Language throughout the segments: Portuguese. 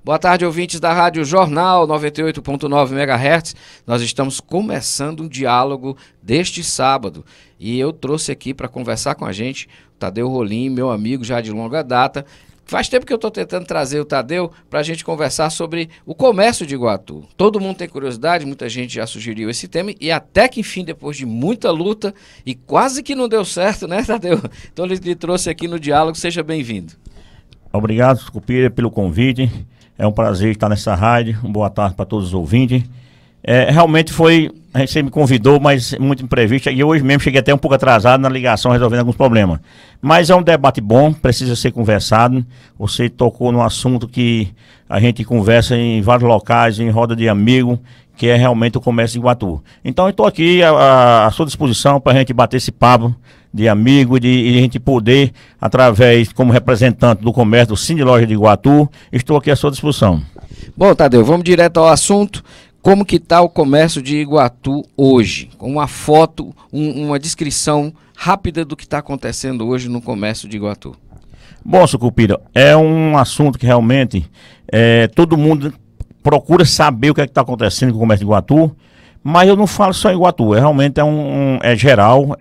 Boa tarde, ouvintes da Rádio Jornal 98.9 MHz. Nós estamos começando um diálogo deste sábado e eu trouxe aqui para conversar com a gente o Tadeu Rolim, meu amigo já de longa data. Faz tempo que eu estou tentando trazer o Tadeu para a gente conversar sobre o comércio de Iguatu. Todo mundo tem curiosidade, muita gente já sugeriu esse tema e até que enfim, depois de muita luta e quase que não deu certo, né, Tadeu? Então ele lhe trouxe aqui no diálogo, seja bem-vindo. Obrigado, Sucupira, pelo convite. É um prazer estar nessa rádio. Boa tarde para todos os ouvintes. Realmente a gente me convidou, mas muito imprevisto. E hoje mesmo cheguei até um pouco atrasado na ligação, resolvendo alguns problemas. Mas é um debate bom, precisa ser conversado. Você tocou num assunto que a gente conversa em vários locais, em roda de amigo, que é realmente o comércio de Iguatu. Então eu estou aqui à sua disposição para a gente bater esse papo de amigo e a gente poder, através, como representante do comércio do Cine Loja de Iguatu, estou aqui à sua disposição. Bom, Tadeu, vamos direto ao assunto. Como que está o comércio de Iguatu hoje? Com uma foto, uma descrição rápida do que está acontecendo hoje no comércio de Iguatu. Bom, Sucupira, é um assunto que realmente todo mundo procura saber o que é que está acontecendo com o comércio de Iguatu, mas eu não falo só em Iguatu, realmente é geral,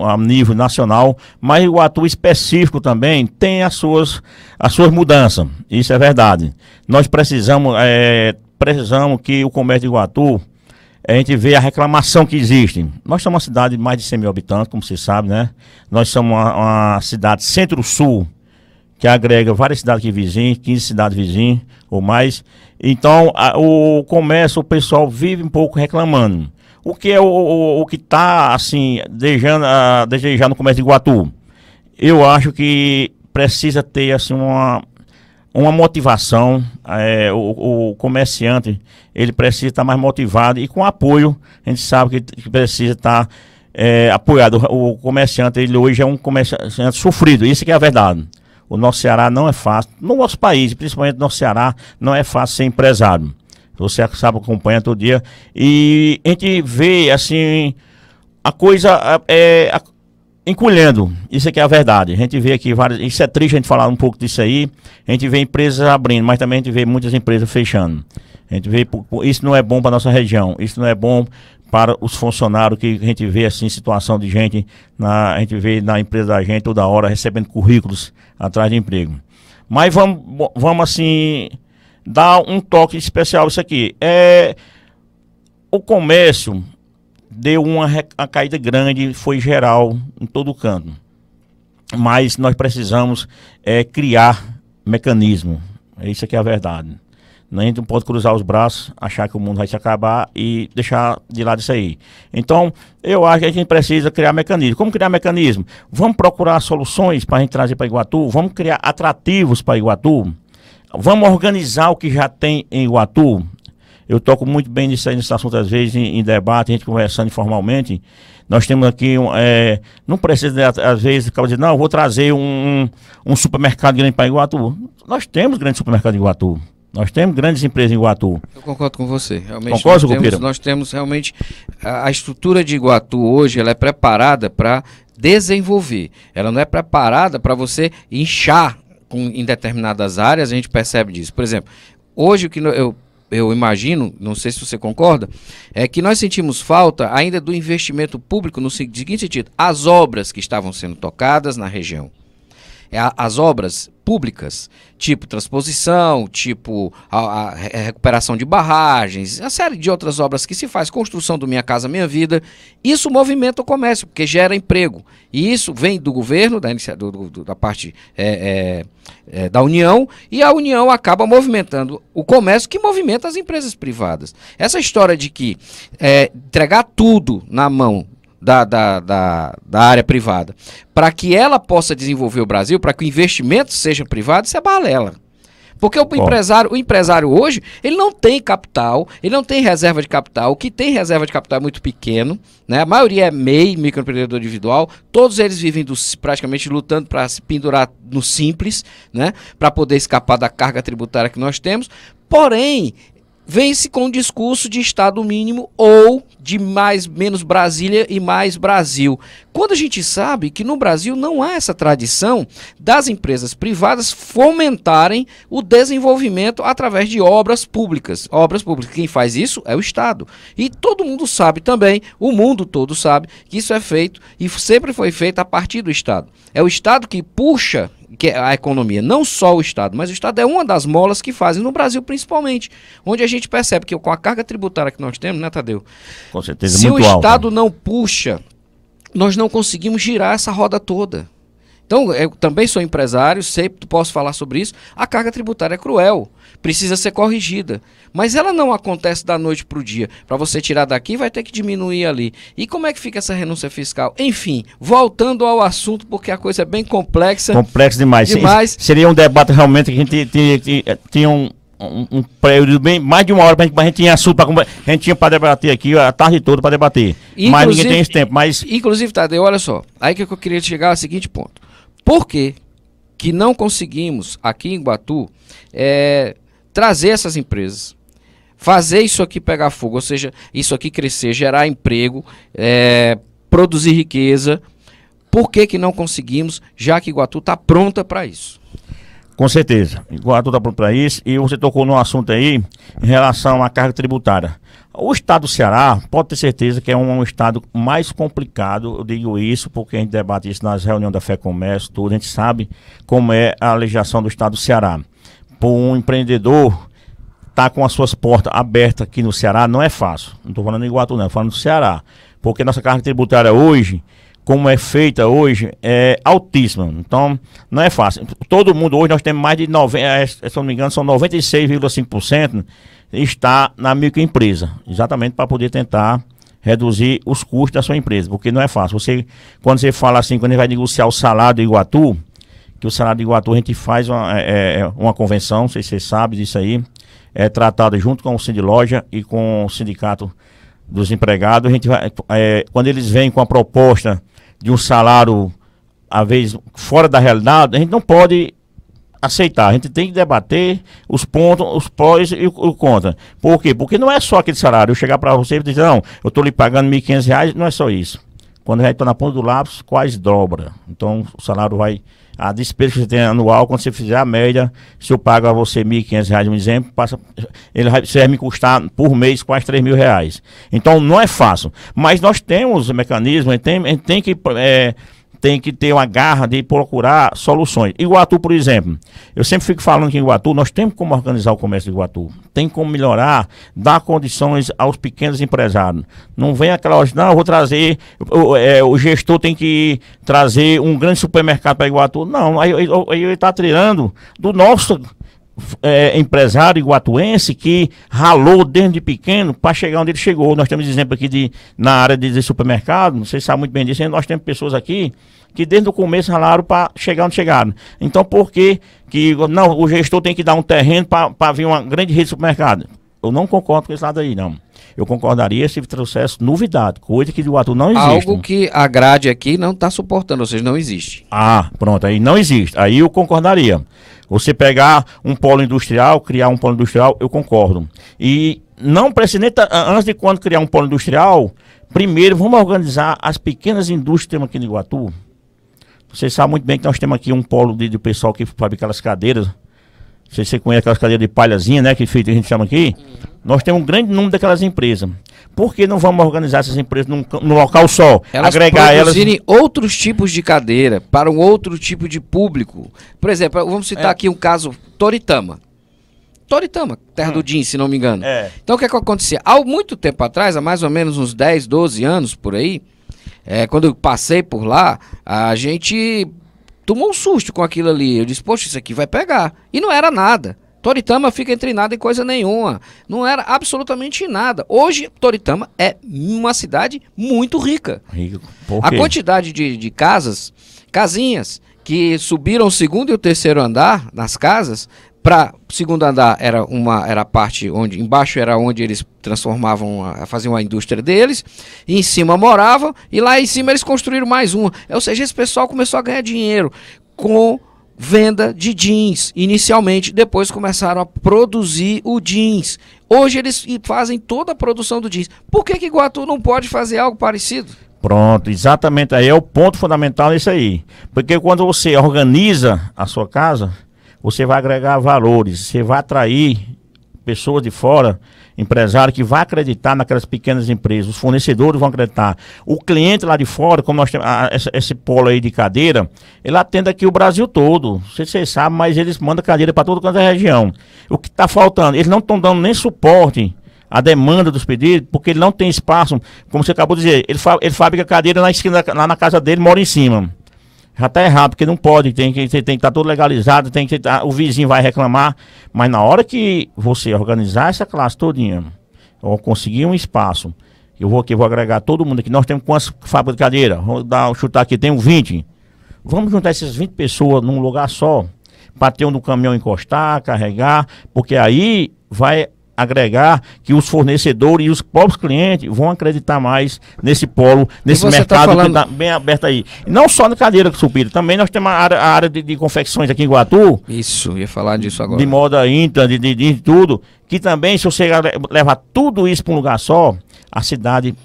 a nível nacional, mas Iguatu específico também tem as suas mudanças, isso é verdade. Nós precisamos que o comércio de Iguatu, a gente vê a reclamação que existe. Nós somos uma cidade de mais de 100 mil habitantes, como você sabe, né? Nós somos uma cidade centro-sul, que agrega várias cidades aqui vizinhas, 15 cidades vizinhas ou mais. Então, o comércio, o pessoal vive um pouco reclamando. O que é o que está, assim, desejando no comércio de Iguatu? Eu acho que precisa ter, assim, uma motivação. O comerciante, ele precisa estar mais motivado e com apoio, a gente sabe que precisa estar apoiado. O comerciante, ele hoje é um comerciante sofrido, isso que é a verdade. O nosso Ceará não é fácil, no nosso país, principalmente no nosso Ceará, não é fácil ser empresário. Você sabe, acompanha todo dia. E a gente vê, assim, a coisa encolhendo. Isso aqui é a verdade. A gente vê aqui várias. Isso é triste a gente falar um pouco disso aí. A gente vê empresas abrindo, mas também a gente vê muitas empresas fechando. A gente vê, isso não é bom para a nossa região. Isso não é bom para os funcionários, que a gente vê assim, situação de gente, a gente vê na empresa da gente toda hora recebendo currículos atrás de emprego. Mas vamos assim, dar um toque especial isso aqui. O comércio deu uma caída grande, foi geral em todo o canto. Mas nós precisamos criar mecanismo. Isso aqui é a verdade. A gente não pode cruzar os braços, achar que o mundo vai se acabar e deixar de lado isso aí. Então, eu acho que a gente precisa criar mecanismo. Como criar mecanismo? Vamos procurar soluções para a gente trazer para Iguatu, vamos criar atrativos para Iguatu, vamos organizar o que já tem em Iguatu. Eu toco muito bem nisso aí, nesse assunto, às vezes, em debate, a gente conversando informalmente. Nós temos aqui, não precisa, às vezes, acaba dizendo, não, eu vou trazer um supermercado grande para Iguatu. Nós temos grandes supermercados em Iguatu. Nós temos grandes empresas em Iguatu. Eu concordo com você. Realmente, Concordo, nós temos realmente a estrutura de Iguatu hoje, ela é preparada para desenvolver. Ela não é preparada para você inchar em determinadas áreas, a gente percebe disso. Por exemplo, hoje o que eu imagino, não sei se você concorda, é que nós sentimos falta ainda do investimento público no seguinte sentido: as obras que estavam sendo tocadas na região. As obras públicas, tipo transposição, tipo a recuperação de barragens, a série de outras obras que se faz, construção do Minha Casa Minha Vida, isso movimenta o comércio, porque gera emprego. E isso vem do governo, da parte da União, e a União acaba movimentando o comércio, que movimenta as empresas privadas. Essa história de que entregar tudo na mão da área privada, para que ela possa desenvolver o Brasil, para que o investimento seja privado, isso é balela. Porque o empresário hoje, ele não tem capital, ele não tem reserva de capital. O que tem reserva de capital é muito pequeno, né? A maioria é MEI, microempreendedor individual, todos eles vivem praticamente lutando para se pendurar no simples, né? Para poder escapar da carga tributária que nós temos. Porém, vem-se com um discurso de Estado mínimo ou de menos Brasília e mais Brasil. Quando a gente sabe que no Brasil não há essa tradição das empresas privadas fomentarem o desenvolvimento através de obras públicas. Obras públicas, quem faz isso é o Estado. E todo mundo sabe também, o mundo todo sabe, que isso é feito e sempre foi feito a partir do Estado. É o Estado que puxa a economia, não só o Estado, mas o Estado é uma das molas que fazem no Brasil principalmente, onde a gente percebe que com a carga tributária que nós temos, né, Tadeu? Com certeza, se muito o alta. Estado não puxa, nós não conseguimos girar essa roda toda. Então, eu também sou empresário, sempre posso falar sobre isso. A carga tributária é cruel, precisa ser corrigida. Mas ela não acontece da noite para o dia. Para você tirar daqui, vai ter que diminuir ali. E como é que fica essa renúncia fiscal? Enfim, voltando ao assunto, porque a coisa é bem complexa. Complexo demais. Seria um debate realmente que a gente tinha um período bem mais de uma hora, a gente tinha assunto a gente tinha para debater aqui a tarde toda para debater. Mas ninguém tem esse tempo. Inclusive, Tadeu, olha só. Aí que eu queria chegar ao seguinte ponto. Por que não conseguimos aqui em Iguatu trazer essas empresas, fazer isso aqui pegar fogo, ou seja, isso aqui crescer, gerar emprego, produzir riqueza? Por que não conseguimos, já que Iguatu está pronta para isso? Com certeza, Iguatu está pronto para isso. E você tocou num assunto aí em relação à carga tributária. O estado do Ceará, pode ter certeza que é um estado mais complicado. Eu digo isso porque a gente debate isso nas reuniões da Fé Comércio, tudo. A gente sabe como é a legislação do estado do Ceará. Para um empreendedor estar com as suas portas abertas aqui no Ceará não é fácil. Não estou falando em Iguatu, não, estou falando do Ceará. Porque nossa carga tributária hoje, como é feita hoje, é altíssima. Então, não é fácil. Todo mundo hoje, nós temos mais de 90%, se não me engano, são 96,5% está na microempresa. Exatamente para poder tentar reduzir os custos da sua empresa. Porque não é fácil. Quando você fala assim, quando a gente vai negociar o salário do Iguatu, que o salário do Iguatu a gente faz uma convenção, não sei se você sabe disso aí, é tratado junto com o Sindiloja e com o Sindicato dos Empregados. A gente vai, quando eles vêm com a proposta de um salário, às vezes, fora da realidade, a gente não pode aceitar. A gente tem que debater os pontos, os prós e o contra. Por quê? Porque não é só aquele salário. Eu chegar para você e dizer, não, eu estou lhe pagando R$1.500, não é só isso. Quando a gente está na ponta do lápis, quase dobra. Então, o salário vai... A despesa que você tem anual, quando você fizer a média, se eu pago a você R$1.500, um exemplo, você vai me custar por mês quase R$3.000. Então, não é fácil. Mas nós temos mecanismos, a gente tem que ter uma garra de procurar soluções. Iguatu, por exemplo, eu sempre fico falando que em Iguatu, nós temos como organizar o comércio de Iguatu. Tem como melhorar, dar condições aos pequenos empresários. Não vem aquela hora, não, eu vou trazer, o gestor tem que trazer um grande supermercado para Iguatu. Não, aí ele está tirando do nosso empresário iguatuense que ralou desde pequeno para chegar onde ele chegou. Nós temos exemplo aqui na área de supermercado, vocês sabem muito bem disso, nós temos pessoas aqui que desde o começo ralaram para chegar onde chegaram. Então por que não, o gestor tem que dar um terreno para vir uma grande rede de supermercado? Eu não concordo com esse lado aí, não. Eu concordaria se trouxesse novidade, coisa que de Iguatu não existe. Algo que a grade aqui não está suportando, ou seja, não existe. Ah, pronto, aí não existe. Aí eu concordaria. Você pegar um polo industrial, criar um polo industrial, eu concordo. E não precisa nem, antes de quando criar um polo industrial, primeiro vamos organizar as pequenas indústrias que temos aqui no Iguatu. Vocês sabem muito bem que nós temos aqui um polo de pessoal que fabrica aquelas cadeiras. Você conhece aquelas cadeiras de palhazinha, né? Que a gente chama aqui. Nós temos um grande número daquelas empresas. Por que não vamos organizar essas empresas num local só? Agregar produzirem outros tipos de cadeira para um outro tipo de público. Por exemplo, vamos citar aqui um caso, Toritama. Toritama, terra do jeans, se não me engano. Então o que acontecia? Há muito tempo atrás, há mais ou menos uns 10, 12 anos por aí, quando eu passei por lá, a gente tomou um susto com aquilo ali. Eu disse, poxa, isso aqui vai pegar. E não era nada. Toritama fica entre nada e coisa nenhuma. Não era absolutamente nada. Hoje, Toritama é uma cidade muito rica. A quantidade de casinhas, que subiram o segundo e o terceiro andar nas casas. Para o segundo andar era a parte onde embaixo era onde eles faziam a indústria deles, e em cima moravam, e lá em cima eles construíram mais uma. Ou seja, esse pessoal começou a ganhar dinheiro com venda de jeans inicialmente, depois começaram a produzir o jeans. Hoje eles fazem toda a produção do jeans. Por que Iguatu não pode fazer algo parecido? Pronto, exatamente, aí é o ponto fundamental nisso aí. Porque quando você organiza a sua casa, você vai agregar valores, você vai atrair pessoas de fora, empresário que vai acreditar naquelas pequenas empresas, os fornecedores vão acreditar. O cliente lá de fora, como nós temos esse polo aí de cadeira, ele atende aqui o Brasil todo. Não sei se vocês sabem, mas eles mandam cadeira para todo canto da região. O que está faltando? Eles não estão dando nem suporte à demanda dos pedidos, porque ele não tem espaço, como você acabou de dizer, ele fabrica cadeira na esquina, lá na casa dele, mora em cima. Já está errado, porque não pode, tem que estar tudo legalizado, o vizinho vai reclamar, mas na hora que você organizar essa classe todinha, ou conseguir um espaço, eu vou agregar todo mundo aqui, nós temos quantas fábricas de cadeira? Vou chutar aqui, tem 20. Vamos juntar essas 20 pessoas num lugar só, para ter onde o caminhão encostar, carregar, porque aí vai agregar que os fornecedores e os próprios clientes vão acreditar mais nesse polo, nesse mercado que está bem aberto aí. E não só na cadeira que Sucupira, também nós temos a área de confecções aqui em Iguatu. Isso, ia falar disso agora. De moda íntima, de tudo, que também se você levar tudo isso para um lugar só, a cidade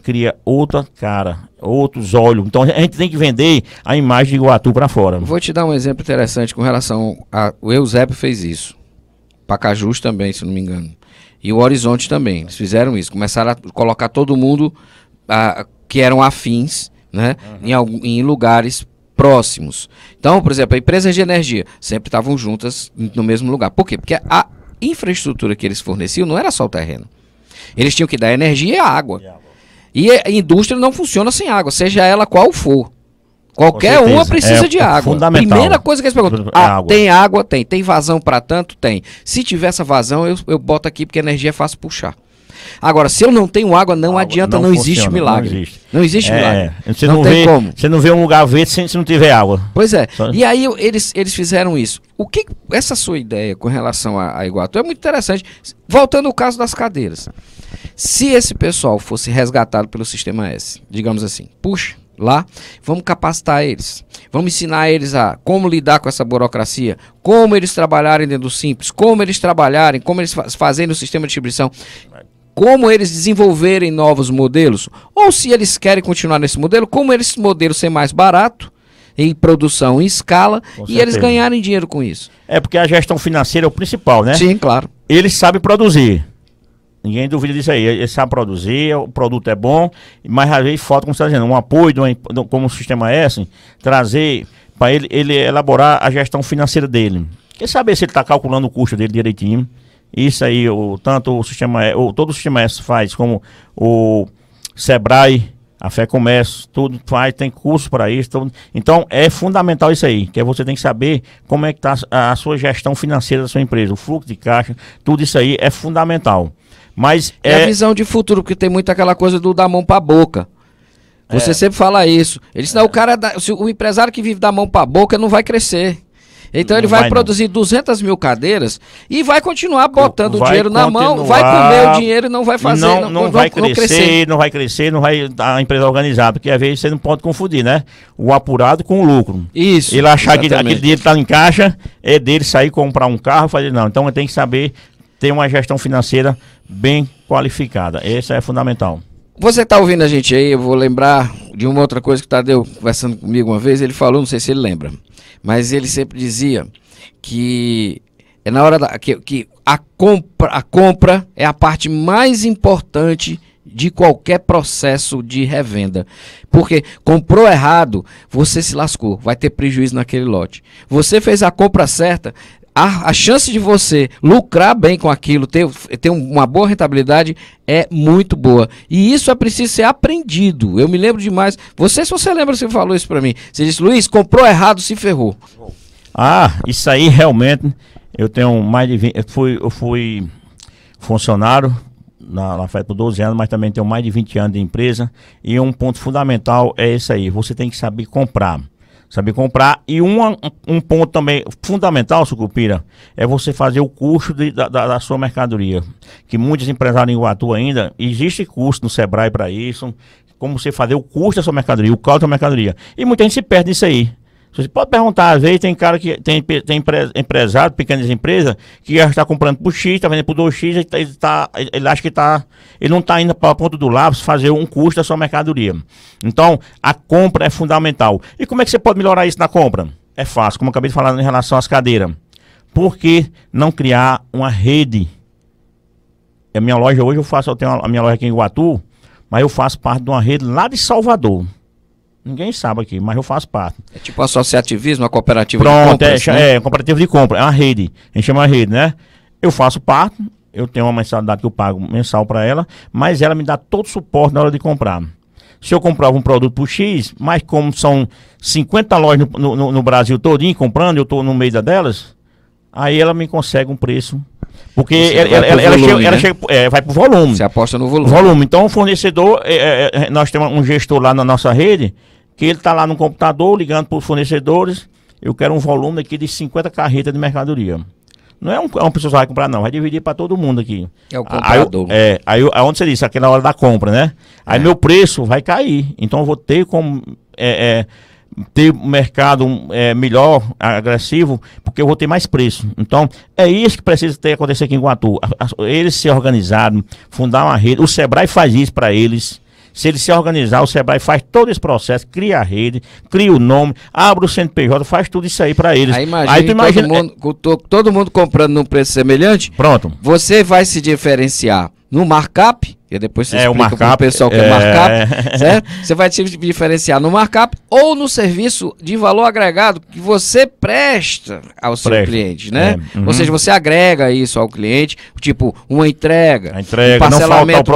cria outra cara, outros olhos. Então a gente tem que vender a imagem de Iguatu para fora. Vou te dar um exemplo interessante com relação o Eusébio fez isso. Pacajus também, se não me engano. E o Horizonte também, eles fizeram isso, começaram a colocar todo mundo que eram afins, né, em lugares próximos. Então, por exemplo, empresas de energia sempre estavam juntas no mesmo lugar. Por quê? Porque a infraestrutura que eles forneciam não era só o terreno. Eles tinham que dar energia e água. E a indústria não funciona sem água, seja ela qual for. Qualquer uma precisa de água. Primeira coisa que eles perguntam, tem água? Tem vazão para tanto? Tem. Se tiver essa vazão, eu boto aqui porque a energia é fácil puxar. Agora, se eu não tenho água, não adianta, não existe milagre. Não existe milagre. Você não tem como. Você não vê um lugar verde se não tiver água. Pois é. E aí eles fizeram isso. Essa sua ideia com relação a Iguatu é muito interessante. Voltando ao caso das cadeiras. Se esse pessoal fosse resgatado pelo Sistema S, digamos assim, puxa, lá, vamos capacitar eles, vamos ensinar eles a como lidar com essa burocracia, como eles trabalharem dentro do Simples, como eles trabalharem, como eles fazerem no sistema de distribuição, como eles desenvolverem novos modelos, ou se eles querem continuar nesse modelo, como esse modelo ser mais barato, em produção, em escala, e eles ganharem dinheiro com isso. É porque a gestão financeira é o principal, né? Sim, claro. Eles sabem produzir. Ninguém duvida disso aí, ele sabe produzir, o produto é bom, mas às vezes falta, como você está dizendo, um apoio como o Sistema S, trazer para ele elaborar a gestão financeira dele. Quer saber se ele está calculando o custo dele direitinho. Isso aí, tanto o Sistema todo o Sistema S faz, como o Sebrae, a Fé Comércio, tudo faz, tem curso para isso. Tudo. Então é fundamental isso aí, que você tem que saber como é que está a sua gestão financeira da sua empresa, o fluxo de caixa, tudo isso aí é fundamental. Mas é a visão de futuro, porque tem muito aquela coisa do dar mão para a boca. Você sempre fala isso. Ele disse, não, o empresário que vive da mão para a boca não vai crescer. Então ele vai produzir 200 mil cadeiras e vai continuar botando o dinheiro na mão, vai comer o dinheiro e não vai fazer. Não vai crescer, não vai a empresa organizada, porque às vezes você não pode confundir, né? O apurado com o lucro. Isso. Ele achar que aquele dinheiro está em caixa, é dele sair comprar um carro, fazer não. Então ele tem que saber ter uma gestão financeira bem qualificada. Essa é fundamental. Você está ouvindo a gente aí, eu vou lembrar de uma outra coisa que o Tadeu, conversando comigo uma vez, ele falou, não sei se ele lembra, mas ele sempre dizia que é na hora que a compra é a parte mais importante de qualquer processo de revenda. Porque comprou errado, você se lascou, vai ter prejuízo naquele lote. Você fez a compra certa, a chance de você lucrar bem com aquilo, ter uma boa rentabilidade é muito boa. E isso é preciso ser aprendido. Eu me lembro demais. Se você lembra, você falou isso para mim. Você disse, Luiz, comprou errado, se ferrou. Isso aí realmente, eu tenho mais de 20, eu fui funcionário na FED por 12 anos, mas também tenho mais de 20 anos de empresa. E um ponto fundamental é esse aí, você tem que saber comprar. E um ponto também fundamental, Sucupira, é você fazer o custo da sua mercadoria. Que muitos empresários em Iguatu ainda, existe custo no Sebrae para isso, como você fazer o custo da sua mercadoria, o cálculo da mercadoria. E muita gente se perde nisso aí. Você pode perguntar, às vezes tem cara que tem empresário, pequenas empresas, que já está comprando por X, está vendendo por 2X, ele acha que ele não está indo para a ponta do lápis fazer um custo da sua mercadoria. Então, a compra é fundamental. E como é que você pode melhorar isso na compra? É fácil, como eu acabei de falar em relação às cadeiras. Por que não criar uma rede? A minha loja hoje, eu tenho a minha loja aqui em Iguatu, mas eu faço parte de uma rede lá de Salvador. Ninguém sabe aqui, mas eu faço parte. É tipo associativismo, uma cooperativa de compras, né? É, cooperativa de compra, é uma rede. A gente chama de rede, né? Eu faço parte, eu tenho uma mensalidade que eu pago mensal para ela, mas ela me dá todo o suporte na hora de comprar. Se eu comprava um produto por X, mas como são 50 lojas no Brasil todinho comprando, eu estou no meio delas, aí ela me consegue um preço. Porque ela chega, vai pro volume. Você aposta no volume. Então o fornecedor, nós temos um gestor lá na nossa rede, que ele está lá no computador ligando para os fornecedores. Eu quero um volume aqui de 50 carretas de mercadoria. Não é uma pessoa que vai comprar, não. Vai dividir para todo mundo aqui. É o comprador. Aí onde você disse, aquela hora da compra, né? Aí meu preço vai cair. Então eu vou ter como ter um mercado melhor, agressivo, porque eu vou ter mais preço. Então, é isso que precisa ter acontecer aqui em Iguatu. Eles se organizarem, fundar uma rede. O Sebrae faz isso para eles. Se ele se organizar, o Sebrae faz todo esse processo, cria a rede, cria o nome, abre o CNPJ, faz tudo isso aí para eles. Aí tu imagina todo mundo comprando num preço semelhante. Pronto. Você vai se diferenciar no markup, e depois você explica para o pessoal que é markup, certo? Você vai se diferenciar no markup ou no serviço de valor agregado que você presta ao seu cliente, né? Ou seja, você agrega isso ao cliente, tipo uma entrega, um parcelamento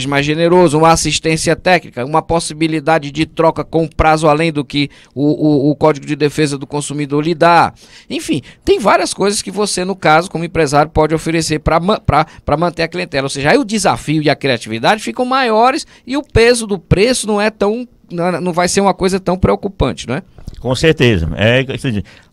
mais generoso, uma assistência técnica, uma possibilidade de troca com prazo além do que o Código de Defesa do Consumidor lhe dá. Enfim, tem várias coisas que você, no caso, como empresário, pode oferecer para manter a clientela. Ou seja, aí o desafio e a criatividade ficam maiores e o peso do preço não vai ser uma coisa tão preocupante, não é? Com certeza.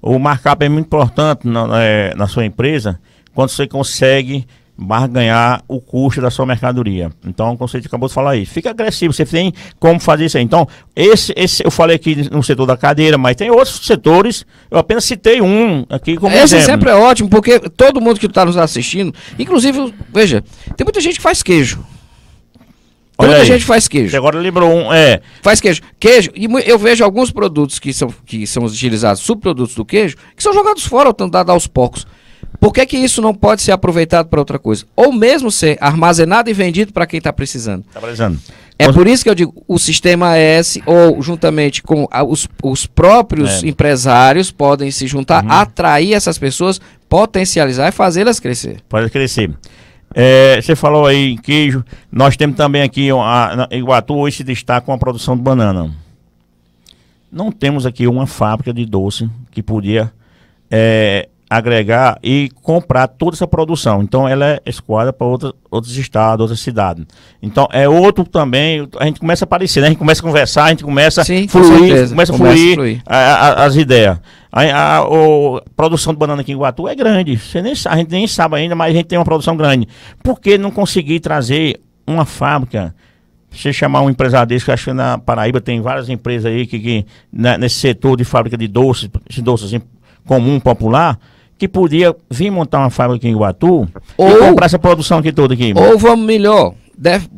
O markup é muito importante na sua empresa quando você consegue barganhar o custo da sua mercadoria. Então, como você acabou de falar aí, fica agressivo, você tem como fazer isso aí. Então, esse eu falei aqui no setor da cadeira, mas tem outros setores, eu apenas citei um aqui como exemplo. Esse sempre é ótimo, porque todo mundo que está nos assistindo, inclusive, veja, tem muita gente que faz queijo. Muita gente faz queijo. Você agora lembrou Faz queijo. Queijo, e eu vejo alguns produtos que são utilizados, subprodutos do queijo, que são jogados fora, ou dados aos porcos. Por que isso não pode ser aproveitado para outra coisa? Ou mesmo ser armazenado e vendido para quem está precisando. É por isso que eu digo, o sistema AS, ou juntamente com os próprios empresários, podem se juntar, atrair essas pessoas, potencializar e fazê-las crescer. Pode crescer. Você falou aí em queijo, nós temos também aqui, Iguatu hoje se destaca com a produção de banana. Não temos aqui uma fábrica de doce que podia agregar e comprar toda essa produção. Então ela é escoada para outros estados, outras cidades. Então é outro também, a gente começa a aparecer, né? A gente começa a conversar, a gente começa a fluir as ideias. A produção de banana aqui em Iguatu é grande. A gente nem sabe ainda, mas a gente tem uma produção grande. Por que não conseguir trazer uma fábrica? Você chamar um empresário desse, que eu acho que na Paraíba tem várias empresas aí que nesse setor de fábrica de doces, esse doce assim, comum, popular, que podia vir montar uma fábrica aqui em Iguatu e comprar essa produção aqui toda aqui. Ou vamos melhor,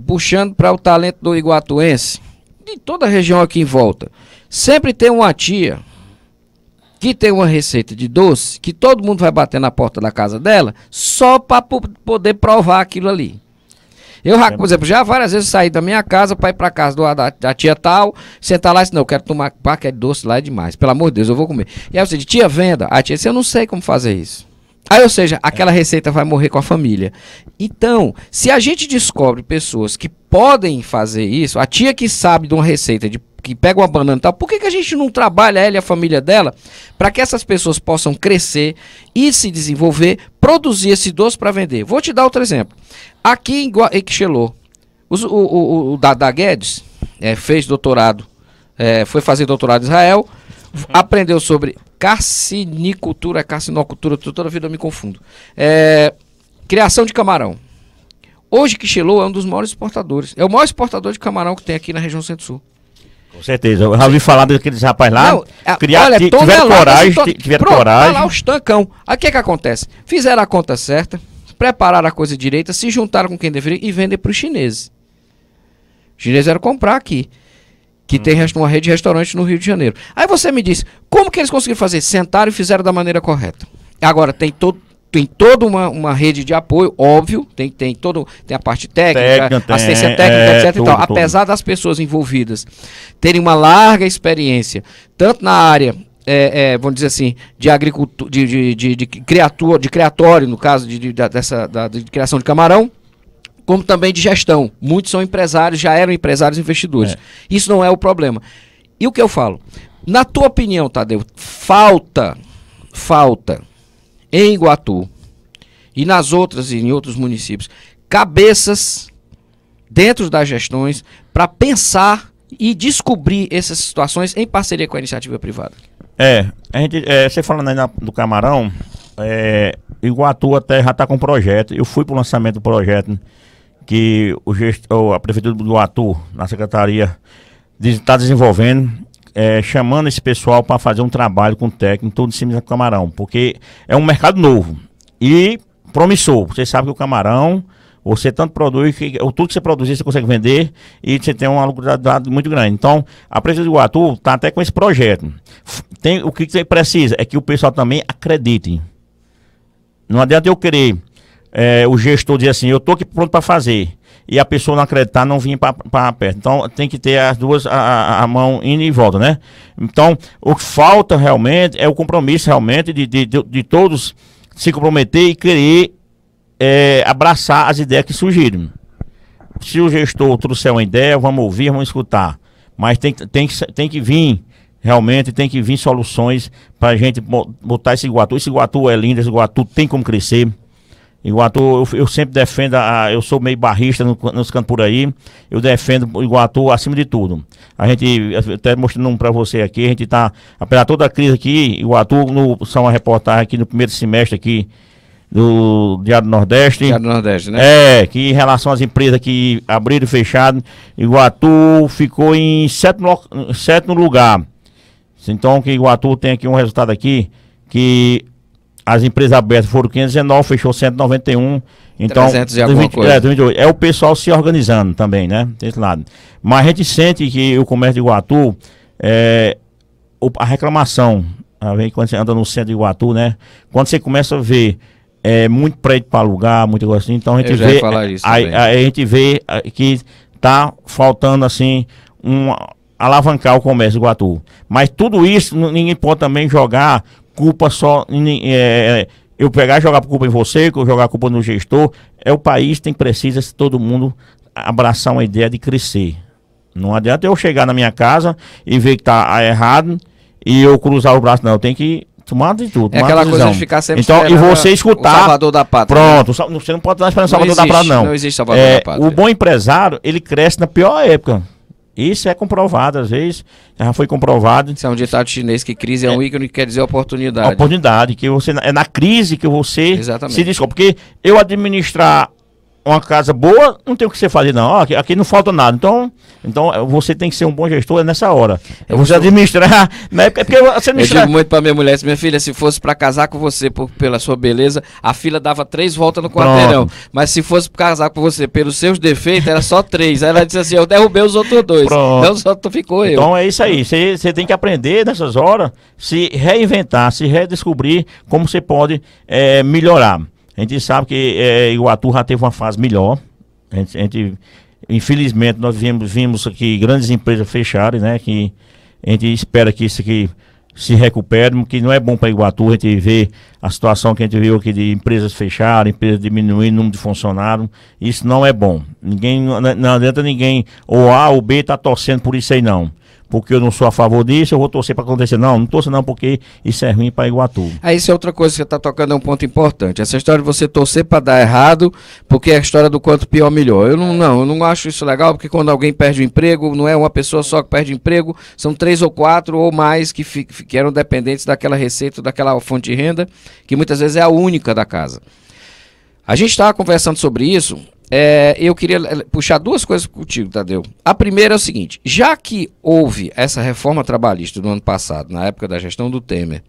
puxando para o talento do iguatuense, de toda a região aqui em volta. Sempre tem uma tia que tem uma receita de doce, que todo mundo vai bater na porta da casa dela, só para poder provar aquilo ali. Eu, por exemplo, já várias vezes saí da minha casa para ir para casa da tia tal, sentar lá e disse, não, eu quero tomar aquele doce lá, é demais, pelo amor de Deus, eu vou comer. E aí você diz, tia, venda. A tia disse, eu não sei como fazer isso. Aí, ou seja, aquela receita vai morrer com a família. Então, se a gente descobre pessoas que podem fazer isso, a tia que sabe de uma receita que pega uma banana e tal, por que a gente não trabalha ela e a família dela para que essas pessoas possam crescer e se desenvolver, produzir esse doce para vender? Vou te dar outro exemplo. Aqui em Quixelô, o Dada Guedes fez doutorado, foi fazer doutorado em Israel, aprendeu sobre carcinocultura, toda a vida eu me confundo. Criação de camarão. Hoje Quixelô é um dos maiores exportadores. É o maior exportador de camarão que tem aqui na região Centro-Sul. Com certeza. Eu já ouvi falar daqueles rapazes lá, Não, olha, tiveram coragem, tiveram pronto, coragem. tá lá os tancão. Aí o que acontece? Fizeram a conta certa, prepararam a coisa direita, se juntaram com quem deveria e vendem para os chineses. Os chineses eram comprar aqui, que tem uma rede de restaurantes no Rio de Janeiro. Aí você me diz, como que eles conseguiram fazer? Sentaram e fizeram da maneira correta. Agora, tem toda uma rede de apoio, óbvio, tem a parte técnica, assistência técnica, etc. Tudo, e tal. Apesar das pessoas envolvidas terem uma larga experiência, tanto na área, vamos dizer assim, de agricultura, de criatório, no caso de criação de camarão, como também de gestão. Muitos são empresários, já eram empresários investidores. Isso não é o problema. E o que eu falo? Na tua opinião, Tadeu, falta em Iguatu e em outros municípios, cabeças dentro das gestões para pensar e descobrir essas situações em parceria com a iniciativa privada. Você falando aí do camarão, Iguatu até já está com um projeto. Eu fui para o lançamento do projeto que a Prefeitura do Iguatu, na Secretaria, está desenvolvendo, chamando esse pessoal para fazer um trabalho com técnico todo em cima do camarão, porque é um mercado novo e promissor. Você sabe que o camarão, você tanto produz, tudo que você produzir você consegue vender e você tem um lucratividade muito grande. Então, a Prefeitura do Iguatu está até com esse projeto. O que você precisa é que o pessoal também acredite. Não adianta eu querer, o gestor dizer assim, eu estou aqui pronto para fazer, e a pessoa não acreditar, não vir para perto. Então tem que ter as duas, a mão indo e volta, né? Então o que falta realmente é o compromisso realmente de todos se comprometer e querer abraçar as ideias que surgiram. Se o gestor trouxer uma ideia, vamos ouvir, vamos escutar, mas tem que vir realmente, tem que vir soluções para a gente botar esse Iguatu. Esse Iguatu é lindo, esse Iguatu tem como crescer. Iguatu, eu sempre defendo, eu sou meio barrista nos cantos por aí, eu defendo o Iguatu acima de tudo. A gente, até mostrando para você aqui, a gente está, apesar de toda a crise aqui, Iguatu, são uma reportagem aqui no primeiro semestre aqui do Diário do Nordeste. Diário do Nordeste, né? Que em relação às empresas que abriram e fecharam, Iguatu ficou em sétimo lugar. Então, que Iguatu tem aqui um resultado aqui, que as empresas abertas foram 519, fechou 191. Então, 300 e alguma coisa. É o pessoal se organizando também, né? Desse lado. Mas a gente sente que o comércio de Iguatu, a reclamação, quando você anda no centro de Iguatu, né? Quando você começa a ver muito prédio para alugar, muita coisa assim, então a gente vê. A gente vê que tá faltando assim alavancar o comércio de Iguatu. Mas tudo isso, ninguém pode também jogar culpa só, eu pegar e jogar culpa em você, que eu jogar culpa no gestor. O país precisa todo mundo abraçar uma ideia de crescer. Não adianta eu chegar na minha casa e ver que tá errado e eu cruzar o braço, não. Eu tenho que tomar de tudo. Aquela coisa de ficar sempre então, e você escutar. O salvador da pátria. Pronto, você não pode estar esperando o salvador da pátria, não. Não existe salvador da pátria. O bom empresário, ele cresce na pior época. Isso é comprovado, às vezes, já foi comprovado. Isso é um ditado chinês que crise é um ícone que quer dizer oportunidade. Oportunidade, que você, é na crise que você se descobre. Porque eu administrar uma casa boa, não tem o que você fazer, não. Aqui não falta nada. Então você tem que ser um bom gestor nessa hora. Você administrar, né? Porque você administrar... Eu digo muito pra minha mulher, minha filha, se fosse pra casar com você pela sua beleza, a fila dava 3 voltas no quarteirão. Mas se fosse pra casar com você pelos seus defeitos, era só 3. Aí ela disse assim, eu derrubei os outros 2. Então só ficou eu. Então é isso aí. Você tem que aprender nessas horas, se reinventar, se redescobrir como você pode melhorar. A gente sabe que Iguatu já teve uma fase melhor. Infelizmente, nós vimos aqui grandes empresas fecharem, né? Que a gente espera que isso aqui se recupere, que não é bom para Iguatu. A gente vê a situação que a gente viu aqui de empresas fecharem, empresas diminuindo o número de funcionários. Isso não é bom. Não adianta ninguém, ou A ou B, tá torcendo por isso aí, não. Porque eu não sou a favor disso, eu vou torcer para acontecer. Não torço não, porque isso é ruim para Iguatu. Isso é outra coisa que você está tocando, é um ponto importante. Essa história de você torcer para dar errado, porque é a história do quanto pior, melhor. Eu não acho isso legal, porque quando alguém perde o emprego, não é uma pessoa só que perde emprego, são 3 ou 4 ou mais que eram dependentes daquela receita, daquela fonte de renda, que muitas vezes é a única da casa. A gente estava conversando sobre isso, eu queria puxar duas coisas contigo, Tadeu. A primeira é o seguinte, já que houve essa reforma trabalhista do ano passado, na época da gestão do Temer,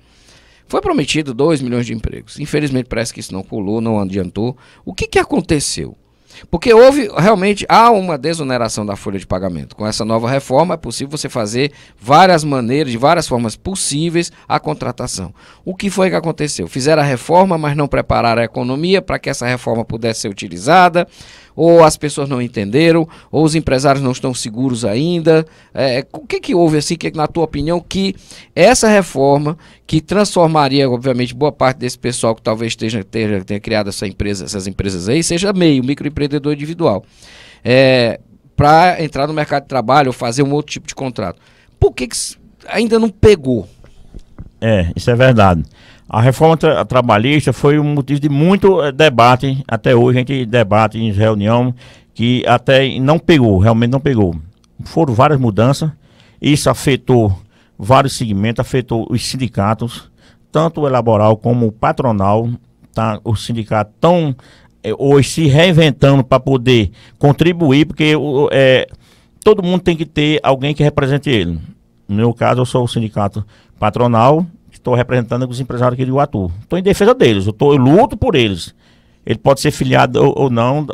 foi prometido 2 milhões de empregos. Infelizmente parece que isso não colou, não adiantou. O que aconteceu? Porque há uma desoneração da folha de pagamento. Com essa nova reforma é possível você fazer várias maneiras, de várias formas possíveis, a contratação. O que foi que aconteceu? Fizeram a reforma, mas não prepararam a economia para que essa reforma pudesse ser utilizada, ou as pessoas não entenderam, ou os empresários não estão seguros ainda. O que houve, assim, na tua opinião, que essa reforma, que transformaria, obviamente, boa parte desse pessoal que talvez tenha criado essas empresas aí, seja microempreendedor individual, para entrar no mercado de trabalho ou fazer um outro tipo de contrato? Por que ainda não pegou? Isso é verdade. A reforma trabalhista foi um motivo de muito debate. Até hoje a gente debate em reunião que até não pegou, realmente não pegou. Foram várias mudanças. Isso afetou vários segmentos, afetou os sindicatos, tanto o laboral como o patronal. Tá? Os sindicatos estão hoje se reinventando para poder contribuir, porque todo mundo tem que ter alguém que represente ele. No meu caso, eu sou o sindicato patronal, estou representando os empresários aqui de Iguatu. Estou em defesa deles, eu luto por eles. Ele pode ser filiado ou não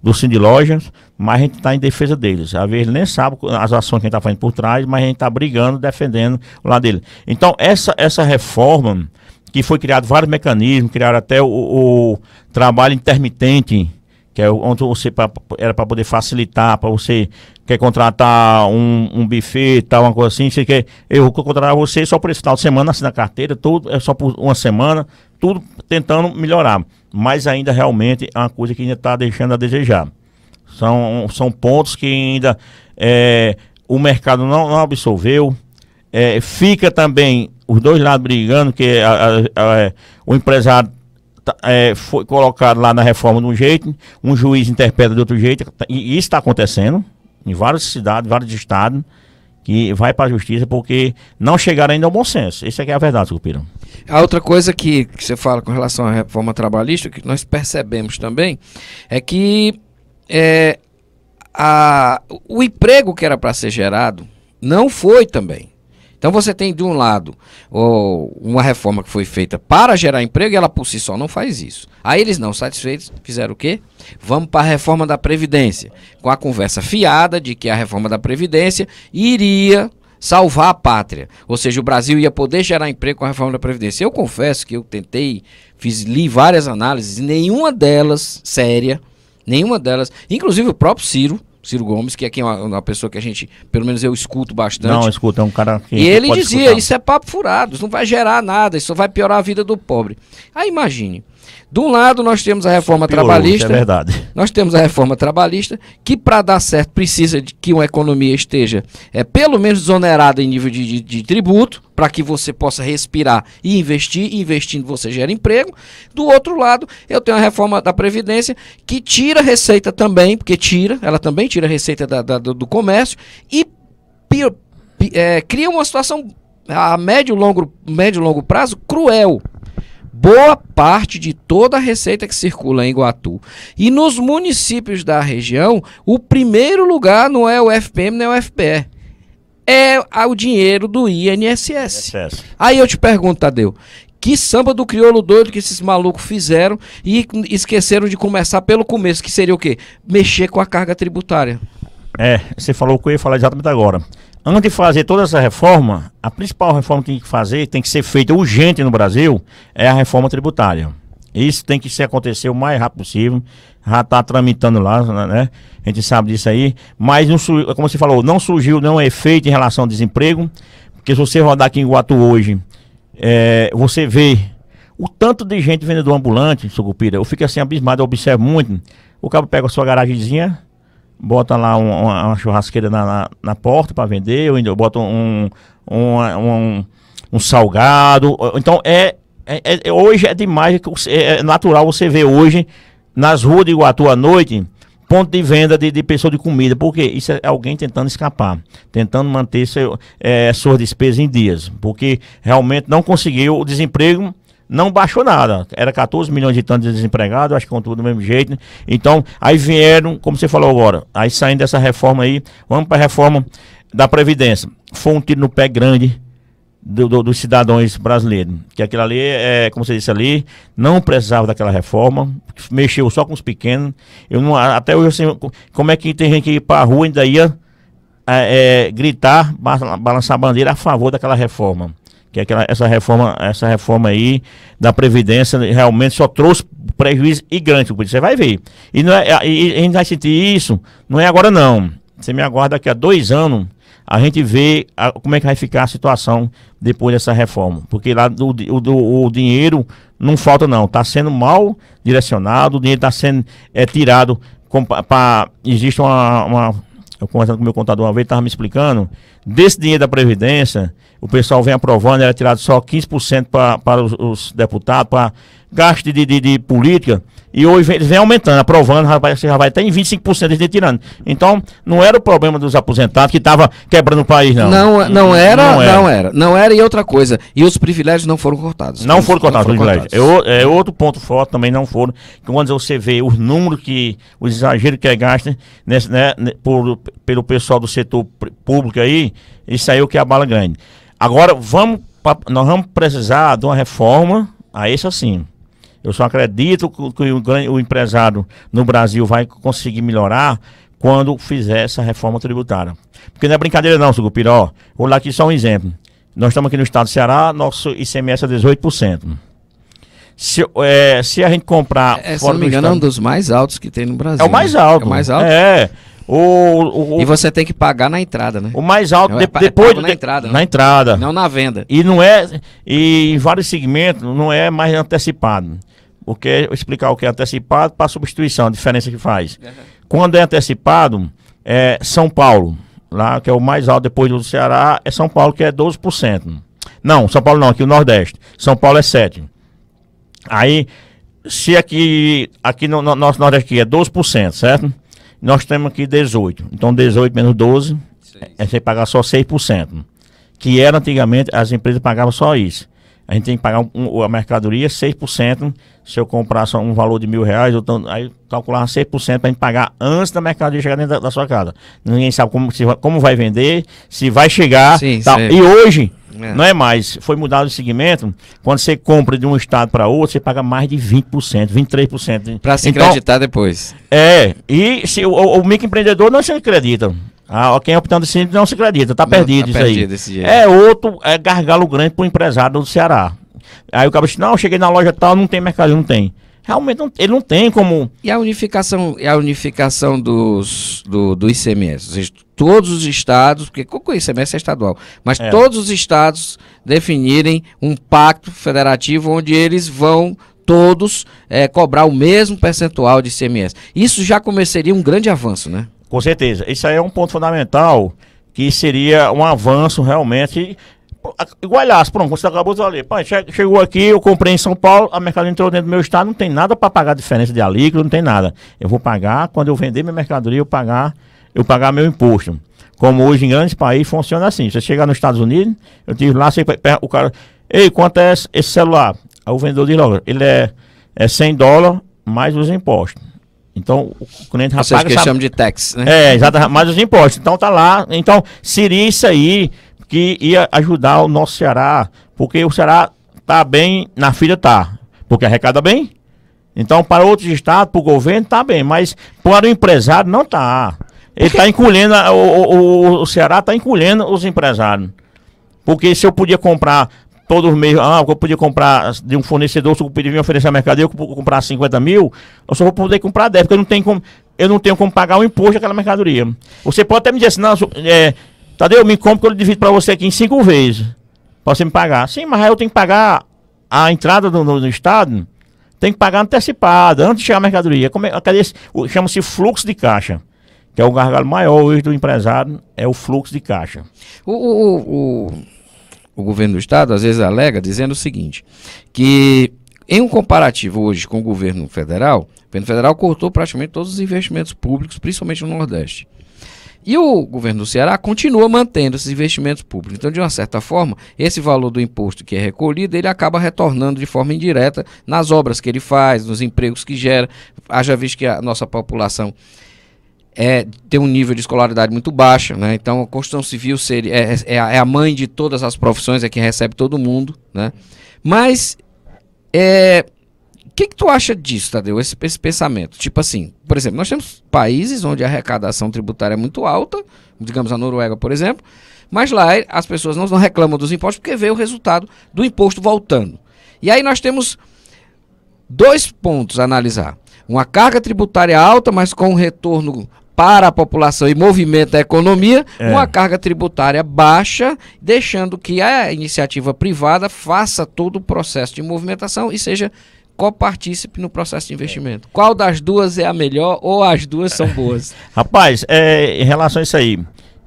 do Sindilojas, mas a gente está em defesa deles. Às vezes ele nem sabe as ações que a gente está fazendo por trás, mas a gente está brigando, defendendo o lado dele. Então, essa reforma, que foi criado vários mecanismos, criaram até o trabalho intermitente, que é onde você era para poder facilitar, para você quer contratar um buffet, tal, uma coisa assim, você quer, eu vou contratar você só por esse final de semana, assim na carteira, tudo é só por uma semana, tudo tentando melhorar, mas ainda realmente é uma coisa que ainda está deixando a desejar. São pontos que ainda o mercado não absorveu, fica também os dois lados brigando, que o empresário foi colocado lá na reforma de um jeito, um juiz interpreta de outro jeito, e isso está acontecendo em várias cidades, vários estados, que vai para a justiça porque não chegaram ainda ao bom senso. Isso é que é a verdade, Cupira. A outra coisa que você fala com relação à reforma trabalhista, que nós percebemos também, é que o emprego que era para ser gerado não foi também. Então você tem de um lado uma reforma que foi feita para gerar emprego e ela por si só não faz isso. Aí eles não satisfeitos fizeram o quê? Vamos para a reforma da Previdência, com a conversa fiada de que a reforma da Previdência iria salvar a pátria. Ou seja, o Brasil ia poder gerar emprego com a reforma da Previdência. Eu confesso que eu li várias análises, nenhuma delas séria, inclusive o próprio Ciro Gomes, que aqui é uma pessoa que a gente, pelo menos eu escuto bastante. Não, escuta, é um cara que... E ele dizia, isso é papo furado, isso não vai gerar nada, isso vai piorar a vida do pobre. Aí imagine, de um lado nós temos a reforma trabalhista, é verdade. Nós temos a reforma trabalhista, que para dar certo precisa de que uma economia esteja pelo menos desonerada em nível de tributo, para que você possa respirar e investir, e investindo você gera emprego. Do outro lado, eu tenho a reforma da Previdência, que tira receita também, porque ela também tira receita do comércio, e cria uma situação a médio e longo prazo cruel. Boa parte de toda a receita que circula em Iguatu e nos municípios da região, o primeiro lugar não é o FPM nem o FPE, é o dinheiro do INSS. Aí eu te pergunto, Tadeu, que samba do crioulo doido que esses malucos fizeram e esqueceram de começar pelo começo, que seria o quê? Mexer com a carga tributária. Você falou o que eu ia falar exatamente agora. Antes de fazer toda essa reforma, a principal reforma que tem que ser feita urgente no Brasil, é a reforma tributária. Isso tem que acontecer o mais rápido possível. Já está tramitando lá, né? A gente sabe disso aí. Mas, como você falou, não surgiu nenhum efeito em relação ao desemprego. Porque se você rodar aqui em Iguatu hoje, você vê o tanto de gente vendedor ambulante, Sucupira. Eu fico assim abismado, eu observo muito. O cabo pega a sua garagemzinha, bota lá uma churrasqueira na porta para vender, ou ainda bota um salgado. Então hoje é demais, é natural você ver hoje nas ruas de Iguatu à noite ponto de venda de pessoa de comida. Por quê? Isso é alguém tentando escapar, tentando manter suas despesas em dias, porque realmente não conseguiu. O desemprego não baixou nada. Era 14 milhões de tantos desempregados, acho que contou do mesmo jeito. Então, aí vieram, como você falou agora, aí saindo dessa reforma aí, vamos para a reforma da Previdência. Foi um tiro no pé grande dos cidadãos brasileiros. Que aquilo ali, como você disse ali, não precisava daquela reforma, mexeu só com os pequenos. Eu não, até hoje, assim, como é que tem gente que ir para a rua e ainda ia gritar, balançar a bandeira a favor daquela reforma? Que essa reforma aí da Previdência realmente só trouxe prejuízo e grande, você vai ver. E a gente vai sentir isso, não é agora não. Você me aguarda daqui a 2 anos, a gente vê como é que vai ficar a situação depois dessa reforma. Porque lá o dinheiro não falta não, está sendo mal direcionado, o dinheiro está sendo tirado, existe eu conversando com o meu contador uma vez, estava me explicando, desse dinheiro da Previdência, o pessoal vem aprovando, era tirado só 15% para os deputados, para gasto de política, e hoje eles vêm aumentando, aprovando, você já vai até em 25% eles tirando. Então, não era o problema dos aposentados que estava quebrando o país, não. Não era, e outra coisa, e os privilégios não foram cortados. Não foram cortados os privilégios. É outro ponto forte, também não foram. Quando você vê os números os exageros que é gasto pelo pessoal do setor público aí, isso aí é o que é a bala grande. Agora, nós vamos precisar de uma reforma, a isso assim. Eu só acredito que o empresário no Brasil vai conseguir melhorar quando fizer essa reforma tributária. Porque não é brincadeira não, Sucupira. Vou dar aqui só um exemplo. Nós estamos aqui no estado do Ceará, nosso ICMS é 18%. Se a gente comprar... se não me engano, é um dos mais altos que tem no Brasil. É o mais alto. É o mais alto? E você tem que pagar na entrada, né? O mais alto depois na entrada. Na entrada. Não na venda. E em vários segmentos não é mais antecipado. Porque explicar o que é antecipado para substituição, a diferença que faz. Uhum. Quando é antecipado, São Paulo, lá que é o mais alto depois do Ceará, é São Paulo que é 12%. Não, São Paulo não, aqui o Nordeste. São Paulo é 7%. Aí, se aqui no nosso Nordeste aqui é 12%, certo? Nós temos aqui 18%. Então 18 menos 12 é você pagar só 6%. Que era antigamente, as empresas pagavam só isso. A gente tem que pagar a mercadoria 6%. Se eu comprar só um valor de R$1.000, aí calcular 6% para a gente pagar antes da mercadoria chegar dentro da sua casa. Ninguém sabe como vai vender, se vai chegar. Sim, tal. E hoje, não é mais. Foi mudado o segmento. Quando você compra de um estado para outro, você paga mais de 20%, 23%. Para se acreditar depois. E se o microempreendedor não se acredita. Quem é optando desse não se acredita, tá perdido isso aí. Desse jeito. É gargalo grande para o empresário do Ceará. Aí o cara disse, não, eu cheguei na loja tal, não tem mercado, não tem. Realmente ele não tem como... E a unificação do ICMS? Ou seja, todos os estados, porque o ICMS é estadual, mas todos os estados definirem um pacto federativo onde eles vão todos cobrar o mesmo percentual de ICMS. Isso já começaria um grande avanço, né? Com certeza. Isso aí é um ponto fundamental, que seria um avanço realmente... Igualaço, pronto, você acabou de falar. Chegou aqui, eu comprei em São Paulo, a mercadoria entrou dentro do meu estado, não tem nada para pagar diferença de alíquota, não tem nada. Eu vou pagar, quando eu vender minha mercadoria, eu pagar meu imposto. Como hoje em grandes países funciona assim. Você chegar nos Estados Unidos, eu tive lá, o cara, ei, quanto é esse celular? Aí o vendedor diz logo, ele é $100 mais os impostos. Então, o cliente já paga... que chama de tax, né? Exatamente, mais os impostos. Então, tá lá. Então, seria isso aí que ia ajudar o nosso Ceará, porque o Ceará tá bem, na fila tá, porque arrecada bem. Então, para outros estados, para o governo, tá bem, mas para o empresário não tá. Ele tá encolhendo, o Ceará tá encolhendo os empresários. Porque se eu podia comprar todos os meses, eu podia comprar de um fornecedor, se eu podia me oferecer a mercadoria, eu comprar 50 mil, eu só vou poder comprar 10, porque eu não tenho como pagar o imposto daquela mercadoria. Você pode até me dizer assim, não, Tadeu, eu me compro que eu divido para você aqui em 5 vezes, para você me pagar. Sim, mas aí eu tenho que pagar a entrada do estado, tem que pagar antecipada, antes de chegar a mercadoria. Chama-se fluxo de caixa, que é o gargalo maior hoje do empresário, é o fluxo de caixa. O governo do estado às vezes alega dizendo o seguinte, que em um comparativo hoje com o governo federal cortou praticamente todos os investimentos públicos, principalmente no Nordeste. E o governo do Ceará continua mantendo esses investimentos públicos. Então, de uma certa forma, esse valor do imposto que é recolhido, ele acaba retornando de forma indireta nas obras que ele faz, nos empregos que gera. Haja visto que a nossa população tem um nível de escolaridade muito baixo, né? Então a construção civil é a mãe de todas as profissões, é quem recebe todo mundo, né? Mas o que tu acha disso, Tadeu, esse pensamento? Tipo assim, por exemplo, nós temos países onde a arrecadação tributária é muito alta, digamos a Noruega, por exemplo, mas lá as pessoas não reclamam dos impostos porque vê o resultado do imposto voltando. E aí nós temos 2 pontos a analisar. Uma carga tributária alta, mas com um retorno para a população e movimento a economia, uma carga tributária baixa, deixando que a iniciativa privada faça todo o processo de movimentação e seja copartícipe no processo de investimento. Qual das duas é a melhor ou as duas são boas? Rapaz, em relação a isso aí,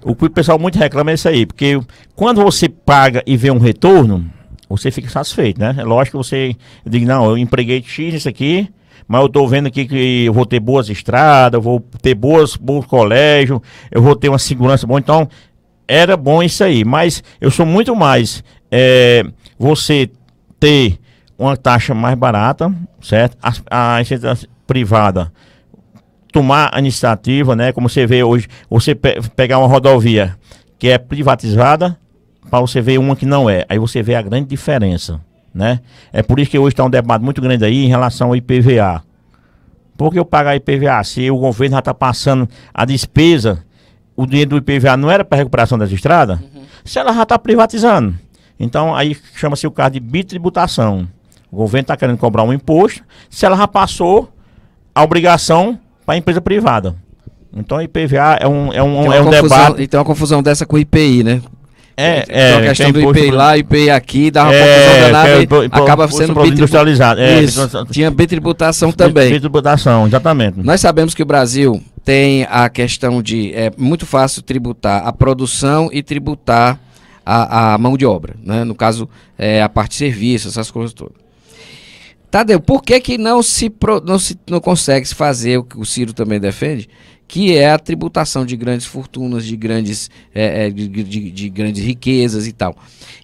o que o pessoal muito reclama é isso aí, porque quando você paga e vê um retorno, você fica satisfeito, né? É lógico que eu digo, não, eu empreguei X nisso aqui, mas eu estou vendo aqui que eu vou ter boas estradas, eu vou ter bons colégios, eu vou ter uma segurança boa. Então, era bom isso aí. Mas eu sou muito mais você ter uma taxa mais barata, certo? A iniciativa privada tomar a iniciativa, né? Como você vê hoje, você pegar uma rodovia que é privatizada, para você ver uma que não é. Aí você vê a grande diferença. Né? É por isso que hoje está um debate muito grande aí em relação ao IPVA. Por que eu pagar IPVA? Se o governo já está passando a despesa, o dinheiro do IPVA não era para a recuperação das estradas, se ela já está privatizando. Então aí chama-se o caso de bitributação. O governo está querendo cobrar um imposto, se ela já passou a obrigação para a empresa privada. Então o IPVA é um debate. E tem uma confusão dessa com o IPI, né? A questão do IPI lá, IPI aqui, dá uma confusão danada, acaba sendo industrializado. Tinha bitributação também. Bitributação, exatamente. Nós sabemos que o Brasil tem a questão de muito fácil tributar a produção e tributar a mão de obra, né? No caso, a parte de serviço, essas coisas todas. Tadeu, por que não consegue se fazer o que o Ciro também defende, que é a tributação de grandes fortunas, de grandes riquezas e tal?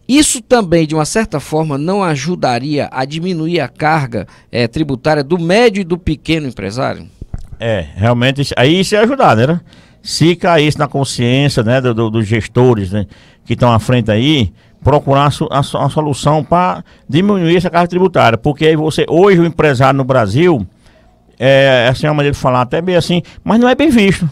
Isso também, de uma certa forma, não ajudaria a diminuir a carga tributária do médio e do pequeno empresário? Realmente, aí isso ia ajudar, né? Se caísse na consciência, né, dos gestores, né, que estão à frente aí, procurar a solução para diminuir essa carga tributária. Porque aí hoje o empresário no Brasil, assim é uma maneira de falar até bem assim, mas não é bem visto.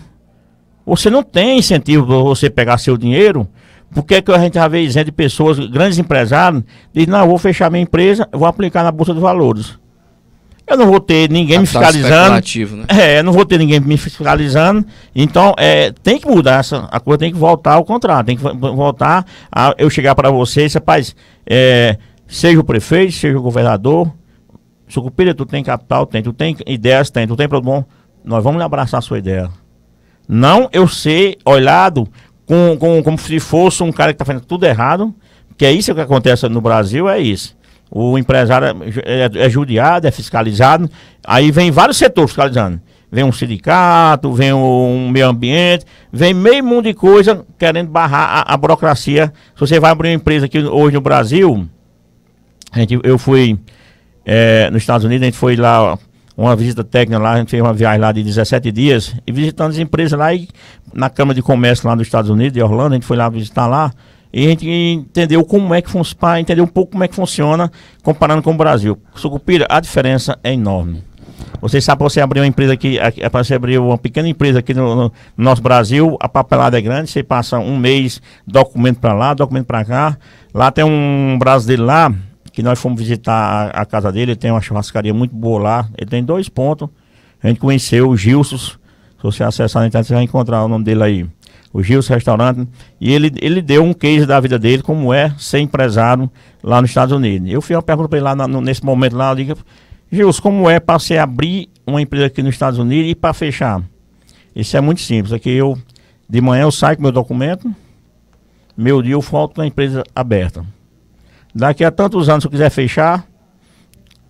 Você não tem incentivo para você pegar seu dinheiro. Porque que a gente já vê exemplo de pessoas, grandes empresários, dizem, não, eu vou fechar minha empresa, eu vou aplicar na Bolsa de Valores. Eu não vou ter ninguém me fiscalizando. Né? Eu não vou ter ninguém me fiscalizando. Então, tem que mudar a coisa, tem que voltar ao contrário. Tem que voltar a eu chegar para vocês, rapaz, seja o prefeito, seja o governador, Sucupira, tu tem capital, tu tem ideias, tu tem problema, nós vamos abraçar a sua ideia. Não eu ser olhado como se fosse um cara que está fazendo tudo errado, que é isso que acontece no Brasil, é isso. O empresário é judiado, é fiscalizado, aí vem vários setores fiscalizando. Vem um sindicato, vem um meio ambiente, vem meio mundo de coisa querendo barrar a burocracia. Se você vai abrir uma empresa aqui hoje no Brasil, eu fui nos Estados Unidos, a gente foi lá, uma visita técnica lá, a gente fez uma viagem lá de 17 dias, e visitando as empresas lá, e na Câmara de Comércio lá dos Estados Unidos, de Orlando, a gente foi lá visitar lá, e a gente entendeu como é que funciona, entendeu um pouco como é que funciona, comparando com o Brasil. Sucupira, a diferença é enorme. Você sabe, para você abrir uma empresa aqui, para você abrir uma pequena empresa aqui no nosso Brasil, a papelada é grande, você passa um mês, documento para lá, documento para cá. Lá tem um brasileiro lá, que nós fomos visitar a casa dele, ele tem uma churrascaria muito boa lá, ele tem 2 pontos. A gente conheceu o Gilson, se você acessar na internet, você vai encontrar o nome dele aí. O Gilson Restaurante, e ele deu um case da vida dele, como é ser empresário lá nos Estados Unidos. Eu fiz uma pergunta para ele lá nesse momento lá, eu digo, Gilson, como é para você abrir uma empresa aqui nos Estados Unidos e para fechar? Isso é muito simples, aqui de manhã eu saio com meu documento, meu dia eu volto com a empresa aberta. Daqui a tantos anos, se eu quiser fechar,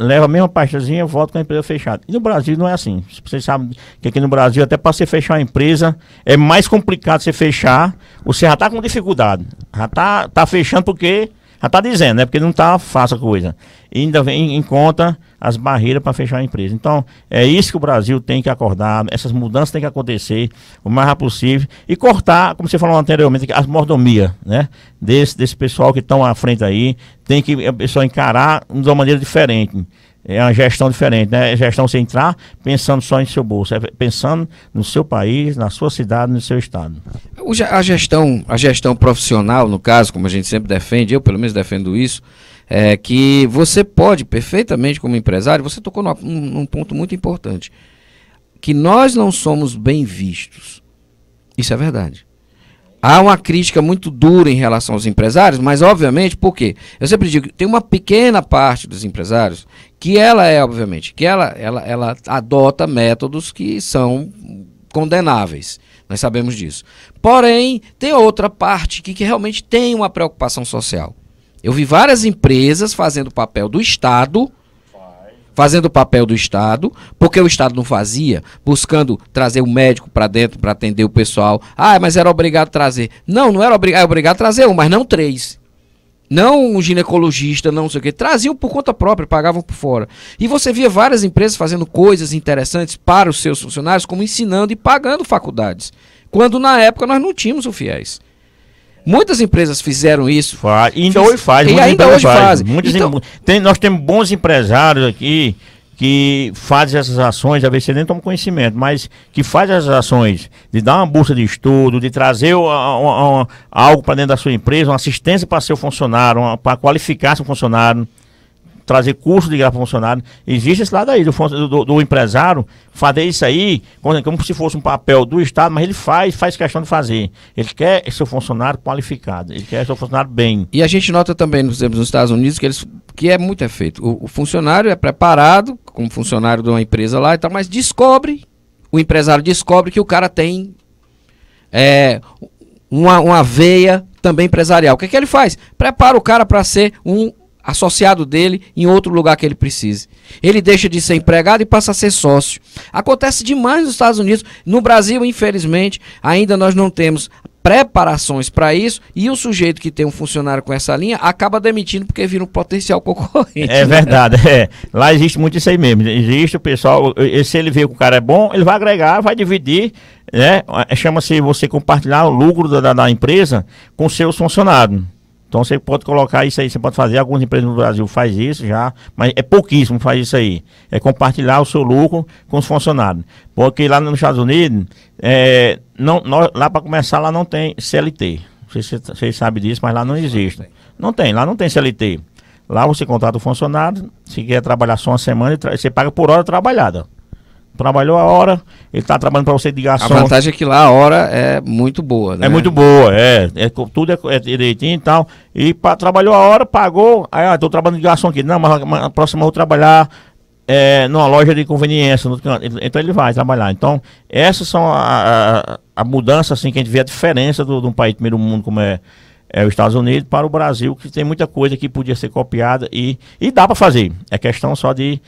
leva a mesma pastazinha, volta com a empresa fechada. E no Brasil não é assim. Vocês sabem que aqui no Brasil, até para você fechar uma empresa, é mais complicado você fechar. Você já está com dificuldade. Já tá fechando porque já está dizendo, né? Porque não está fácil a coisa. E ainda vem em conta as barreiras para fechar a empresa. Então, é isso que o Brasil tem que acordar. Essas mudanças têm que acontecer o mais rápido possível. E cortar, como você falou anteriormente, as mordomias, né? Desse pessoal que estão à frente aí. Tem que a pessoa encarar de uma maneira diferente. É uma gestão diferente, né? É gestão sem entrar pensando só em seu bolso, é pensando no seu país, na sua cidade, no seu estado. A gestão profissional, no caso, como a gente sempre defende, eu pelo menos defendo isso, é que você pode perfeitamente, como empresário, você tocou num ponto muito importante, que nós não somos bem vistos. Isso é verdade. Há uma crítica muito dura em relação aos empresários, mas obviamente, por quê? Eu sempre digo que tem uma pequena parte dos empresários que ela adota métodos que são condenáveis. Nós sabemos disso. Porém, tem outra parte que realmente tem uma preocupação social. Eu vi várias empresas fazendo o papel do Estado, porque o Estado não fazia, buscando trazer o médico para dentro para atender o pessoal. Ah, mas era obrigado a trazer. Não era obrigado a trazer um, mas não 3. Não um ginecologista, não sei o quê. Traziam por conta própria, pagavam por fora. E você via várias empresas fazendo coisas interessantes para os seus funcionários, como ensinando e pagando faculdades. Quando na época nós não tínhamos o FIES. Muitas empresas fizeram isso. Ainda hoje faz. E ainda hoje fazem. Nós temos bons empresários aqui que fazem essas ações, às vezes você nem toma conhecimento, mas que fazem essas ações de dar uma bolsa de estudo, de trazer algo para dentro da sua empresa, uma assistência para seu funcionário, para qualificar seu funcionário, trazer curso de graça para funcionário. Existe esse lado aí do empresário fazer isso aí como se fosse um papel do Estado, mas ele faz questão de fazer. Ele quer seu funcionário qualificado, ele quer seu funcionário bem. E a gente nota também, nos Estados Unidos, que é muito feito. O funcionário é preparado como funcionário de uma empresa lá e tal, mas o empresário descobre que o cara tem uma veia também empresarial. O que ele faz? Prepara o cara para ser um associado dele em outro lugar que ele precise. Ele deixa de ser empregado e passa a ser sócio. Acontece demais nos Estados Unidos. No Brasil, infelizmente, ainda nós não temos preparações para isso, e o sujeito que tem um funcionário com essa linha acaba demitindo porque vira um potencial concorrente. É verdade. Lá existe muito isso aí mesmo. Existe o pessoal, se ele vê que o cara é bom, ele vai agregar, vai dividir, né? Chama-se você compartilhar o lucro da empresa com seus funcionários. Então você pode colocar isso aí, você pode fazer, algumas empresas no Brasil faz isso já, mas é pouquíssimo faz isso aí. É compartilhar o seu lucro com os funcionários. Porque lá nos Estados Unidos, lá para começar, lá não tem CLT. Não sei se vocês sabem disso, mas lá não existe. Lá não tem CLT. Lá você contrata o funcionário, se quer trabalhar só uma semana, você paga por hora trabalhada. Trabalhou a hora, ele está trabalhando para você de garçom. A vantagem é que lá a hora é muito boa, né? É muito boa, tudo é direitinho e tal. E trabalhou a hora, pagou, aí estou trabalhando de garçom aqui. Não, mas a próxima eu vou trabalhar numa loja de conveniência. Então ele vai trabalhar. Então, essas são a mudança, assim, que a gente vê a diferença de um país primeiro mundo como é os Estados Unidos para o Brasil, que tem muita coisa que podia ser copiada e dá para fazer. É questão só de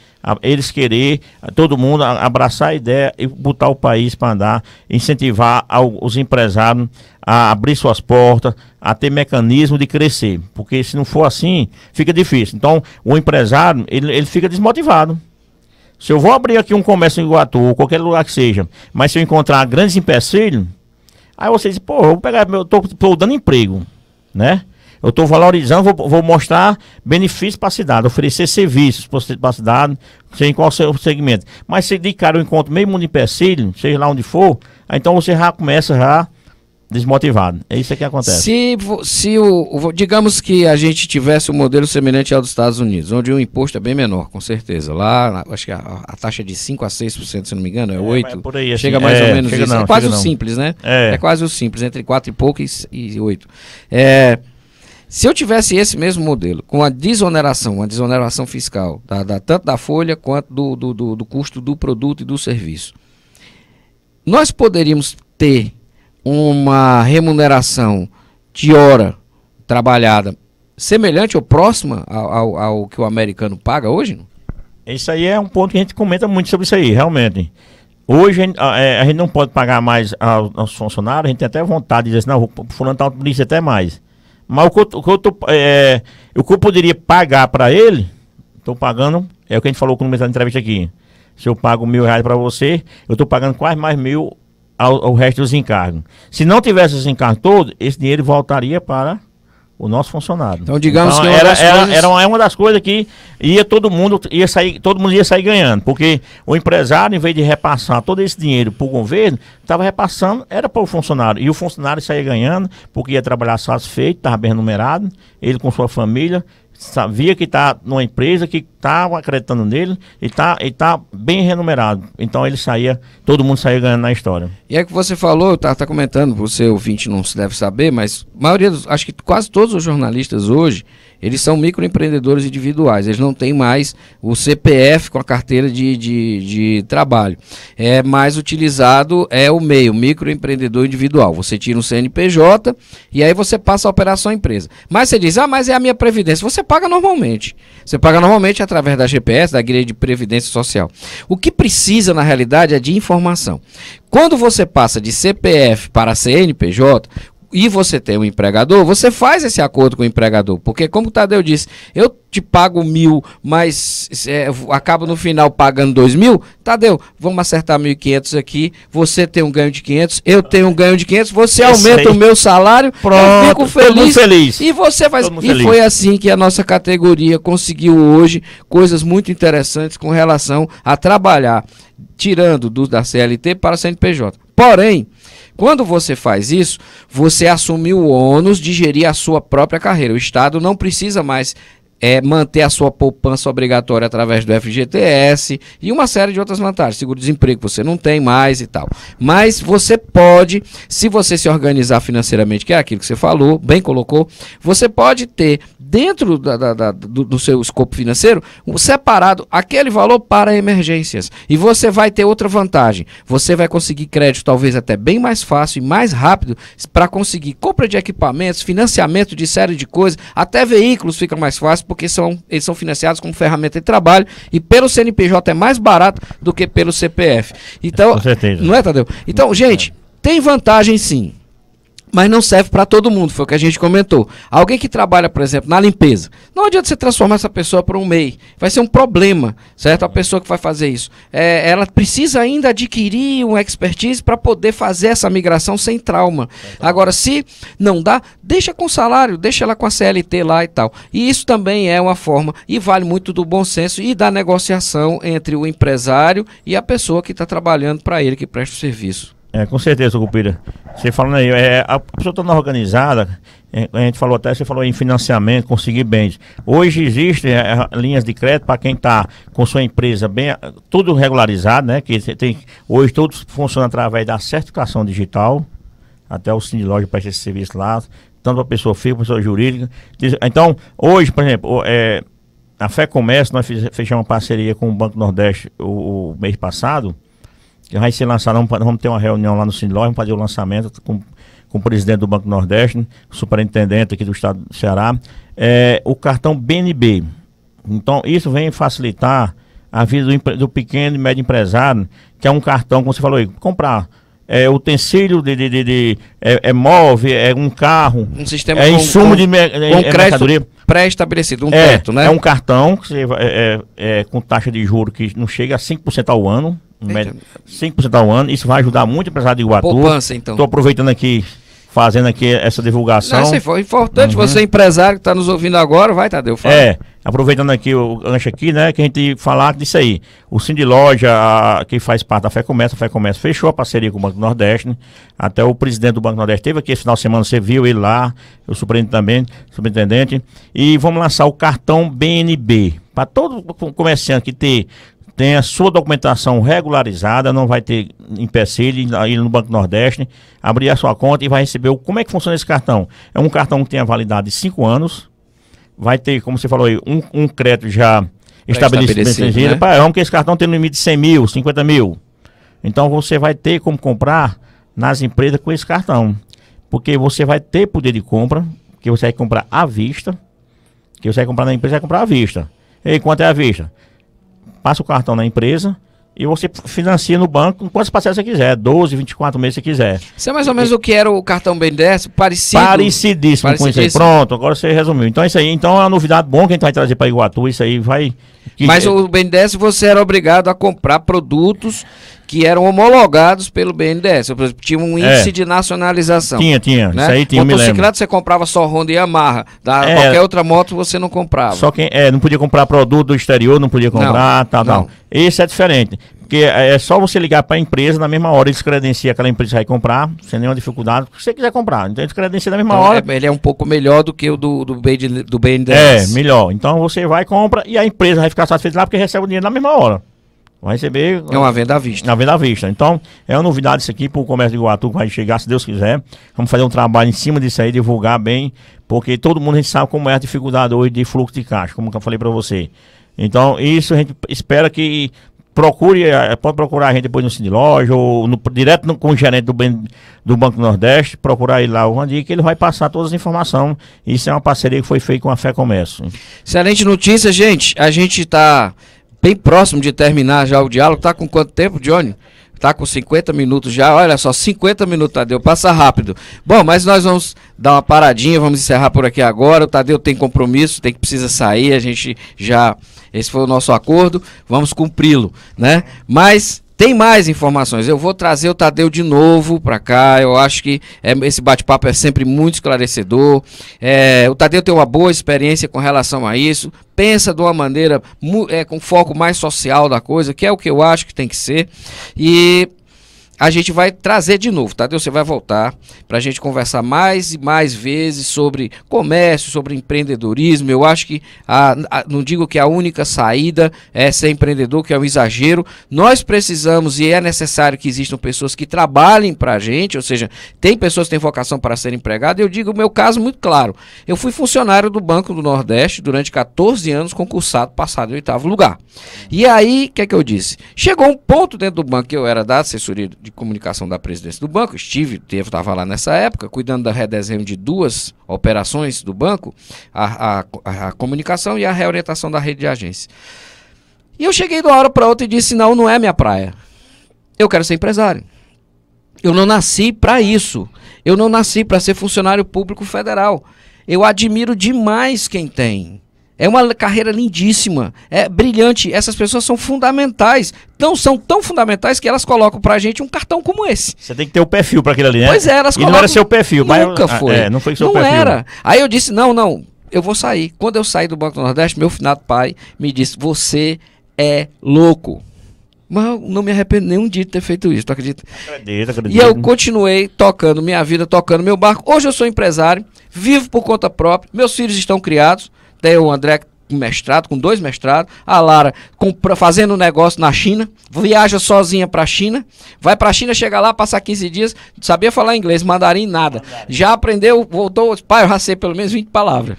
eles querer, todo mundo abraçar a ideia e botar o país para andar, incentivar os empresários a abrir suas portas, a ter mecanismo de crescer, porque se não for assim, fica difícil. Então, o empresário, ele fica desmotivado. Se eu vou abrir aqui um comércio em Iguatu, ou qualquer lugar que seja, mas se eu encontrar grandes empecilhos, aí você diz, eu vou pegar, eu tô dando emprego, né? Eu estou valorizando, vou mostrar benefícios para a cidade, oferecer serviços para a cidade, seja em qual segmento. Mas se de cara eu encontro meio mundo de empecilho, seja lá onde for, aí então você já começa desmotivado. É isso que acontece. Digamos que a gente tivesse um modelo semelhante ao dos Estados Unidos, onde o imposto é bem menor, com certeza. Lá, acho que a taxa é de 5% a 6%, se não me engano, é 8%. Por aí, assim, chega mais ou menos isso. Não, é quase o simples, né? É quase o simples, entre 4 e pouco e 8%. Se eu tivesse esse mesmo modelo, com uma desoneração fiscal, tanto da folha quanto do custo do produto e do serviço, nós poderíamos ter uma remuneração de hora trabalhada semelhante ou próxima ao que o americano paga hoje? Não? Isso aí é um ponto que a gente comenta muito sobre isso aí, realmente. Hoje a gente não pode pagar mais aos funcionários, a gente tem até vontade de dizer assim, não, o fulano tá polícia até mais. Mas o que eu poderia pagar para ele, estou pagando, é o que a gente falou no começo da entrevista aqui. Se eu pago R$1.000 para você, eu estou pagando quase mais 1.000 ao resto dos encargos. Se não tivesse os encargos todos, esse dinheiro voltaria para o nosso funcionário. Então, digamos que era uma das coisas que todo mundo ia sair ganhando, porque o empresário, em vez de repassar todo esse dinheiro para o governo, estava repassando, era para o funcionário, e o funcionário saía ganhando, porque ia trabalhar satisfeito, estava bem remunerado, ele com sua família, sabia que está numa empresa que estava acreditando nele e tá bem remunerado. Então todo mundo saía ganhando na história. E é que você falou, tá comentando, você ouvinte não se deve saber, mas a maioria acho que quase todos os jornalistas hoje, eles são microempreendedores individuais, eles não têm mais o CPF com a carteira de trabalho. É mais utilizado o meio, microempreendedor individual. Você tira um CNPJ e aí você passa a operar a sua empresa. Mas você diz, mas é a minha previdência. Você paga normalmente. Você paga normalmente através da GPS, da Guia de Previdência Social. O que precisa, na realidade, é de informação. Quando você passa de CPF para CNPJ, e você tem um empregador, você faz esse acordo com o empregador, porque como o Tadeu disse, eu te pago 1.000, mas acabo no final pagando 2.000, Tadeu, vamos acertar 1.500 aqui, você tem um ganho de 500, eu tenho um ganho de 500, você aumenta o meu salário, pronto, eu fico feliz, e você faz, e foi assim que a nossa categoria conseguiu hoje coisas muito interessantes com relação a trabalhar, tirando da CLT para a CNPJ. Porém, quando você faz isso, você assume o ônus de gerir a sua própria carreira. O Estado não precisa mais manter a sua poupança obrigatória através do FGTS e uma série de outras vantagens. Seguro-desemprego você não tem mais e tal. Mas você pode, se você se organizar financeiramente, que é aquilo que você falou, bem colocou, você pode ter dentro do seu escopo financeiro separado aquele valor para emergências. E você vai ter outra vantagem. Você vai conseguir crédito talvez até bem mais fácil e mais rápido para conseguir compra de equipamentos, financiamento de série de coisas, até veículos fica mais fácil, porque eles são financiados como ferramenta de trabalho e pelo CNPJ é mais barato do que pelo CPF. Então, com certeza. Não é, Tadeu? Então, gente, tem vantagem sim, mas não serve para todo mundo, foi o que a gente comentou. Alguém que trabalha, por exemplo, na limpeza, não adianta você transformar essa pessoa para um MEI, vai ser um problema, certo? A pessoa que vai fazer isso, ela precisa ainda adquirir uma expertise para poder fazer essa migração sem trauma. Agora, se não dá, deixa com salário, deixa ela com a CLT lá e tal. E isso também é uma forma, e vale muito do bom senso e da negociação entre o empresário e a pessoa que está trabalhando para ele, que presta o serviço. Com certeza, Cupira. Você falando aí, a pessoa toda organizada, a gente falou até, você falou em financiamento, conseguir bens. Hoje existem linhas de crédito para quem está com sua empresa bem, tudo regularizado, né? Que hoje tudo funciona através da certificação digital, até o Sindiloja presta esse serviço lá, tanto para pessoa física, pessoa jurídica. Então, hoje, por exemplo, a Fé Comércio, nós fechamos uma parceria com o Banco Nordeste o mês passado, que vai ser lançado, vamos ter uma reunião lá no Sindiloja, vamos fazer o lançamento com o presidente do Banco Nordeste, o superintendente aqui do estado do Ceará, o cartão BNB. Então, isso vem facilitar a vida do pequeno e médio empresário, que é um cartão, como você falou aí, comprar utensílio móvel, um carro, um sistema insumo de mercadoria pré-estabelecido, teto, né? É um cartão que com taxa de juros que não chega a 5% ao ano, 5% ao ano, isso vai ajudar muito o empresário de Iguatu. Poupança, então. Estou aproveitando aqui, fazendo aqui essa divulgação. Não, foi importante, você empresário que está nos ouvindo agora, vai, Tadeu, fala. Aproveitando aqui o gancho aqui, né, que a gente falar disso aí. O Sindiloja, que faz parte da Fé Comércio, a Fé Comércio fechou a parceria com o Banco Nordeste, né? Até o presidente do Banco Nordeste esteve aqui esse final de semana, você viu ele lá, o superintendente, e vamos lançar o cartão BNB, para todo comerciante que tem a sua documentação regularizada, não vai ter empecilho aí no Banco Nordeste, abrir a sua conta e vai receber como é que funciona esse cartão. É um cartão que tem a validade de 5 anos, vai ter, como você falou aí, um crédito já estabelecido, né? Porque esse cartão tem no limite de 100 mil, 50 mil. Então você vai ter como comprar nas empresas com esse cartão, porque você vai ter poder de compra, que você vai comprar à vista, que você vai comprar na empresa, vai comprar à vista. E quanto é à vista? passa o cartão na empresa e você financia no banco quantas parcelas você quiser, 12, 24 meses você quiser. Isso é mais ou menos o que era o cartão BNDES, Parecidíssimo com isso aí. Pronto, agora você resumiu. Então isso aí, então é uma novidade boa que a gente vai trazer para Iguatu, isso aí vai... Mas o BNDES você era obrigado a comprar produtos que eram homologados pelo BNDES. Por exemplo, tinha um índice de nacionalização. Tinha. Né? Isso aí tinha, motocicleta você comprava só Honda e Yamaha. Qualquer outra moto você não comprava. Só quem não podia comprar produto do exterior, não podia comprar, tal. Esse é diferente. Porque é só você ligar para a empresa na mesma hora, eles credenciam aquela empresa que vai comprar, sem nenhuma dificuldade, o que você quiser comprar. Então eles credenciam na mesma hora. Ele é um pouco melhor do que o do BNDES. É, melhor. Então você vai, compra e a empresa vai ficar satisfeita lá porque recebe o dinheiro na mesma hora. Vai receber... É uma venda à vista. Uma venda à vista. Então, é uma novidade isso aqui para o comércio de Iguatu, que vai chegar, se Deus quiser. Vamos fazer um trabalho em cima disso aí, divulgar bem, porque todo mundo a gente sabe como é a dificuldade hoje de fluxo de caixa, como eu falei para você. Então, isso a gente espera que pode procurar a gente depois no Cine Loja ou direto com o gerente do Banco Nordeste, procurar ele lá o Randir, que ele vai passar todas as informações. Isso é uma parceria que foi feita com a Fé Comércio. Excelente notícia, gente. A gente está bem próximo de terminar já o diálogo. Tá com quanto tempo, Johnny? Tá com 50 minutos já. Olha só, 50 minutos, Tadeu. Passa rápido. Bom, mas nós vamos dar uma paradinha, vamos encerrar por aqui agora. O Tadeu tem compromisso, precisa sair. A gente já... Esse foi o nosso acordo. Vamos cumpri-lo, né? Mas... tem mais informações, eu vou trazer o Tadeu de novo para cá, eu acho que esse bate-papo é sempre muito esclarecedor, o Tadeu tem uma boa experiência com relação a isso, pensa de uma maneira com foco mais social da coisa, que é o que eu acho que tem que ser, e a gente vai trazer de novo, Tadeu, você vai voltar para a gente conversar mais e mais vezes sobre comércio, sobre empreendedorismo. Eu acho que, não digo que a única saída é ser empreendedor, que é um exagero. Nós precisamos e é necessário que existam pessoas que trabalhem para a gente, ou seja, tem pessoas que têm vocação para ser empregado. Eu digo o meu caso muito claro. Eu fui funcionário do Banco do Nordeste durante 14 anos, concursado, passado em 8º lugar. E aí, o que é que eu disse? Chegou um ponto dentro do banco, que eu era da assessoria de comunicação da presidência do banco, estava lá nessa época, cuidando da redesenho de 2 operações do banco, a comunicação e a reorientação da rede de agência. E eu cheguei de uma hora para outra e disse, não é minha praia. Eu quero ser empresário. Eu não nasci para isso. Eu não nasci para ser funcionário público federal. Eu admiro demais quem tem. É uma carreira lindíssima, é brilhante, essas pessoas são fundamentais, são tão fundamentais que elas colocam pra gente um cartão como esse. Você tem que ter o perfil para aquilo ali, né? Pois é, elas colocam... E não era seu perfil. Nunca foi. Não foi seu não perfil. Não era. Aí eu disse, não, eu vou sair. Quando eu saí do Banco do Nordeste, meu finado pai me disse, você é louco. Mas eu não me arrependo nenhum dia de ter feito isso, tu acredita? Acredito. E eu continuei tocando minha vida, tocando meu barco. Hoje eu sou empresário, vivo por conta própria, meus filhos estão criados. Tem o André com mestrado, com 2 mestrados, a Lara fazendo negócio na China, viaja sozinha para a China, vai para a China, chega lá, passa 15 dias, sabia falar inglês, mandarim, nada. Já aprendeu, voltou, pai, eu já sei pelo menos 20 palavras.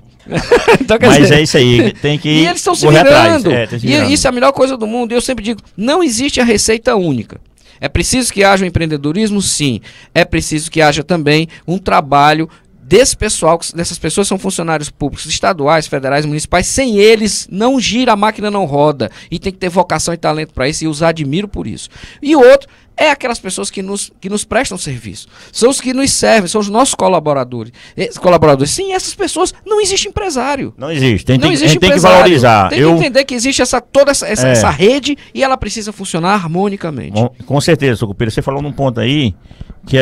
Então, mas dizer, é isso aí, tem que e eles estão se virando. E isso é a melhor coisa do mundo. Eu sempre digo, não existe a receita única. É preciso que haja um empreendedorismo, sim. É preciso que haja também um trabalho desse pessoal, dessas pessoas são funcionários públicos, estaduais, federais, municipais. Sem eles, não gira, a máquina não roda. E tem que ter vocação e talento para isso, e os admiro por isso. E o outro é aquelas pessoas que nos prestam serviço. São os que nos servem, são os nossos colaboradores. Sim, essas pessoas, não existe empresário. Não existe. Não existe tem que valorizar. Tem que entender que existe essa rede e ela precisa funcionar harmonicamente. Com certeza, Sucupira. Você falou num ponto aí que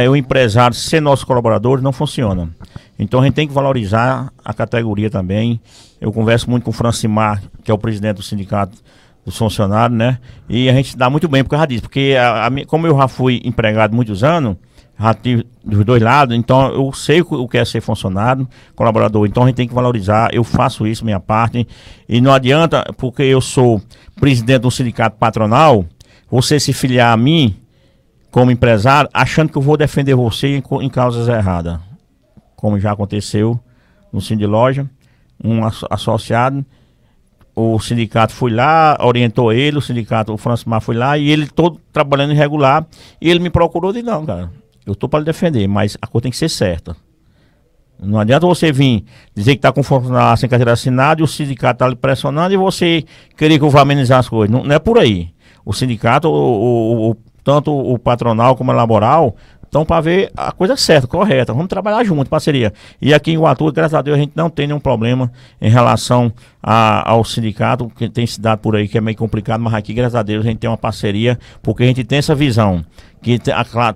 o empresário, ser nosso colaborador, não funciona. Então a gente tem que valorizar a categoria também. Eu converso muito com o Francimar, que é o presidente do sindicato dos funcionários, né? E a gente dá muito bem por causa disso. Porque como eu já fui empregado muitos anos, já tive dos 2 lados, então eu sei o que é ser funcionário, colaborador. Então a gente tem que valorizar, eu faço isso, minha parte. E não adianta, porque eu sou presidente de um sindicato patronal, você se filiar a mim como empresário, achando que eu vou defender você em causas erradas. Como já aconteceu no Cine Loja, um associado, o sindicato foi lá, orientou ele, o Francimar foi lá, e ele todo trabalhando irregular, e ele me procurou e disse, não, cara, eu estou para lhe defender, mas a coisa tem que ser certa. Não adianta você vir dizer que está com funcionário sem carteira assinada e o sindicato está lhe pressionando e você querer que eu vá amenizar as coisas. Não é por aí. O sindicato, tanto o patronal como a laboral, estão para ver a coisa certa, correta. Vamos trabalhar junto, parceria. E aqui em Iguatu, graças a Deus, a gente não tem nenhum problema em relação ao sindicato, que tem se dado por aí que é meio complicado, mas aqui, graças a Deus, a gente tem uma parceria, porque a gente tem essa visão, que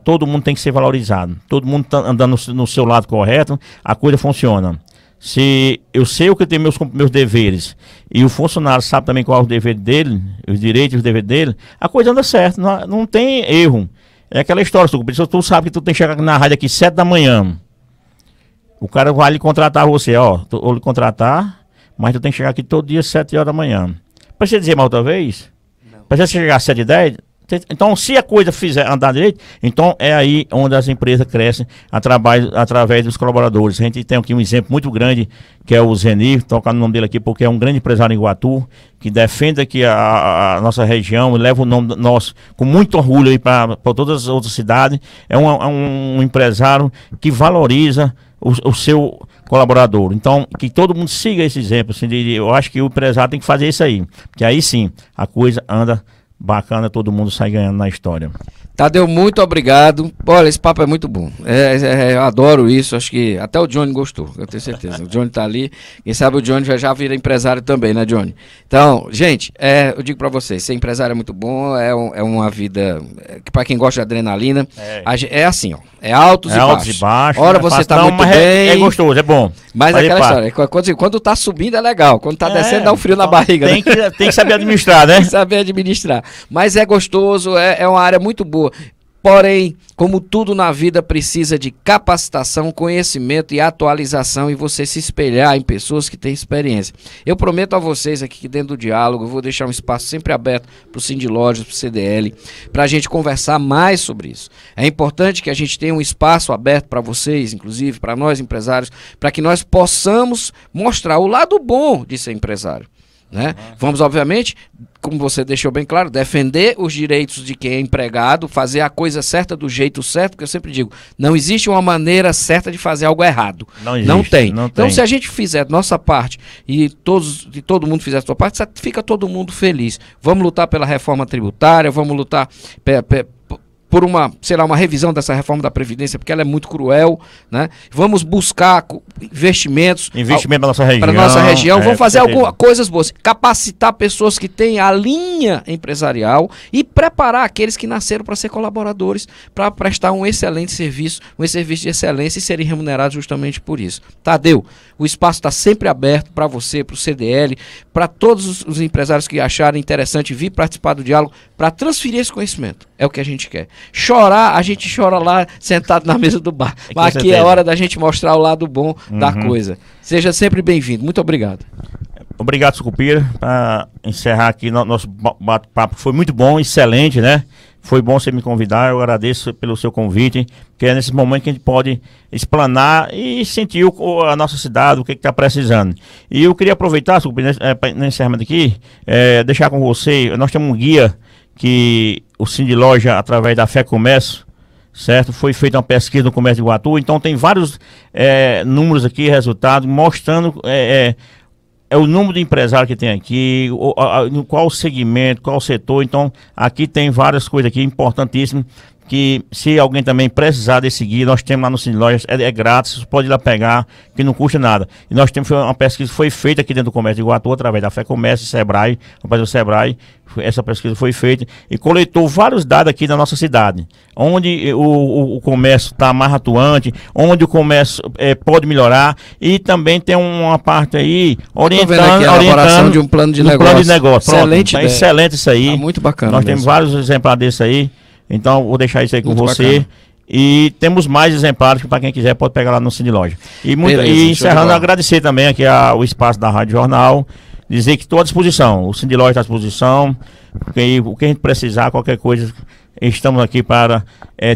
todo mundo tem que ser valorizado. Todo mundo tá andando no seu lado correto, a coisa funciona. Se eu sei o que tem meus deveres e o funcionário sabe também qual é o dever dele, os direitos e os deveres dele, a coisa anda certo, não tem erro. É aquela história, tu sabe que tu tem que chegar na rádio aqui 7 da manhã. O cara vai lhe contratar você, vou lhe contratar, mas tu tem que chegar aqui todo dia 7 horas da manhã. Precisa dizer mais outra vez? Não. Precisa chegar às 7h10? Então, se a coisa fizer andar direito, então é aí onde as empresas crescem através dos colaboradores. A gente tem aqui um exemplo muito grande, que é o Zenir, tocar no nome dele aqui, porque é um grande empresário em Iguatu, que defende aqui a nossa região e leva o nome nosso com muito orgulho aí para todas as outras cidades. É um empresário que valoriza o seu colaborador. Então, que todo mundo siga esse exemplo. Assim, eu acho que o empresário tem que fazer isso aí, porque aí sim a coisa anda bacana, todo mundo sai ganhando na história. Tadeu, muito obrigado. Olha, esse papo é muito bom. Eu adoro isso. Acho que até o Johnny gostou, eu tenho certeza. O Johnny tá ali. Quem sabe o Johnny já vira empresário também, né, Johnny? Então, gente, eu digo pra vocês, ser empresário é muito bom, é uma vida que pra quem gosta de adrenalina, é assim, ó. É altos e baixos. Ora você tá muito bem. É gostoso, é bom. Mas é aquela história, quando tá subindo é legal, quando tá descendo dá um frio na barriga. Tem que saber administrar, né? Tem que saber administrar. Mas é gostoso, é uma área muito boa. Porém, como tudo na vida precisa de capacitação, conhecimento e atualização, e você se espelhar em pessoas que têm experiência. Eu prometo a vocês aqui que dentro do diálogo eu vou deixar um espaço sempre aberto para o Cindy Lojas, para o CDL, para a gente conversar mais sobre isso. É importante que a gente tenha um espaço aberto para vocês, inclusive para nós empresários, para que nós possamos mostrar o lado bom de ser empresário. Né? Vamos, obviamente, como você deixou bem claro, defender os direitos de quem é empregado, fazer a coisa certa do jeito certo, porque eu sempre digo, não existe uma maneira certa de fazer algo errado. Não tem. Então, se a gente fizer a nossa parte e todo mundo fizer a sua parte, fica todo mundo feliz. Vamos lutar pela reforma tributária, vamos lutar por uma revisão dessa reforma da Previdência, porque ela é muito cruel, né? Vamos buscar investimento para nossa região. Vamos fazer coisas boas, capacitar pessoas que têm a linha empresarial e preparar aqueles que nasceram para ser colaboradores, para prestar um excelente serviço, um serviço de excelência e serem remunerados justamente por isso. Tadeu, o espaço está sempre aberto para você, para o CDL, para todos os empresários que acharem interessante vir participar do diálogo, para transferir esse conhecimento. É o que a gente quer. Chorar, a gente chora lá sentado na mesa do bar. Mas aqui é hora da gente mostrar o lado bom da coisa. Seja sempre bem-vindo. Muito obrigado. Obrigado, Sucupira. Para encerrar aqui nosso bate-papo, foi muito bom, excelente, né? Foi bom você me convidar, eu agradeço pelo seu convite, que é nesse momento que a gente pode explanar e sentir a nossa cidade, o que está precisando. E eu queria aproveitar, Sucupira, para encerramento aqui, deixar com você, nós temos um guia que o Cindy Loja, através da Fé Comércio, certo? Foi feita uma pesquisa no comércio de Iguatu, então tem vários números aqui, resultados, mostrando o número de empresários que tem aqui, qual o segmento, qual o setor. Então, aqui tem várias coisas aqui importantíssimas, que se alguém também precisar desse guia, nós temos lá no Cindy Lojas, é grátis, você pode ir lá pegar, que não custa nada. E nós temos uma pesquisa que foi feita aqui dentro do comércio de Iguatu, através da Fé Comércio, Sebrae, o Sebrae, essa pesquisa foi feita e coletou vários dados aqui da nossa cidade, onde o comércio está mais atuante, onde o comércio pode melhorar, e também tem uma parte aí orientando a elaboração de um plano de negócio. Excelente, tá excelente isso aí. Tá muito bacana. Nós temos vários exemplares desse aí, então vou deixar isso aí com você. Bacana. E temos mais exemplares que para quem quiser pode pegar lá no Cindy Loja. E encerrando, agradecer também aqui o espaço da Rádio Jornal, dizer que estou à disposição, o Cindy Loja está à disposição, o que a gente precisar, qualquer coisa, estamos aqui para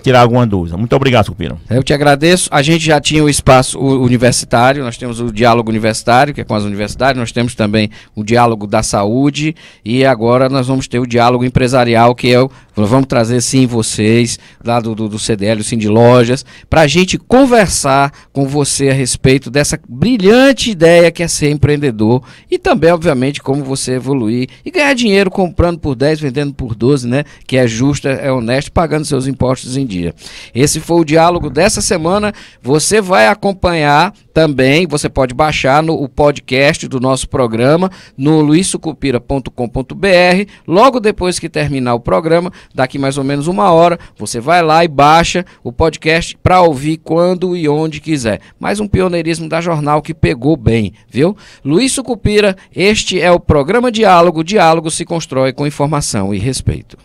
tirar alguma dúvida. Muito obrigado, Sucupira. Eu te agradeço. A gente já tinha o espaço universitário, nós temos o diálogo universitário, que é com as universidades, nós temos também o diálogo da saúde e agora nós vamos ter o diálogo empresarial, que nós vamos trazer sim vocês, lá do CDL, do Cindy Lojas, para a gente conversar com você a respeito dessa brilhante ideia que é ser empreendedor e também, obviamente, como você evoluir e ganhar dinheiro comprando por 10, vendendo por 12, né? Que é justo, é honesto, pagando seus impostos em dia. Esse foi o diálogo dessa semana. Você vai acompanhar também, você pode baixar o podcast do nosso programa no luissucupira.com.br. Logo depois que terminar o programa, daqui mais ou menos 1 hora, você vai lá e baixa o podcast para ouvir quando e onde quiser. Mais um pioneirismo da Jornal que pegou bem, viu? Luiz Sucupira, este é o programa Diálogo. Diálogo se constrói com informação e respeito.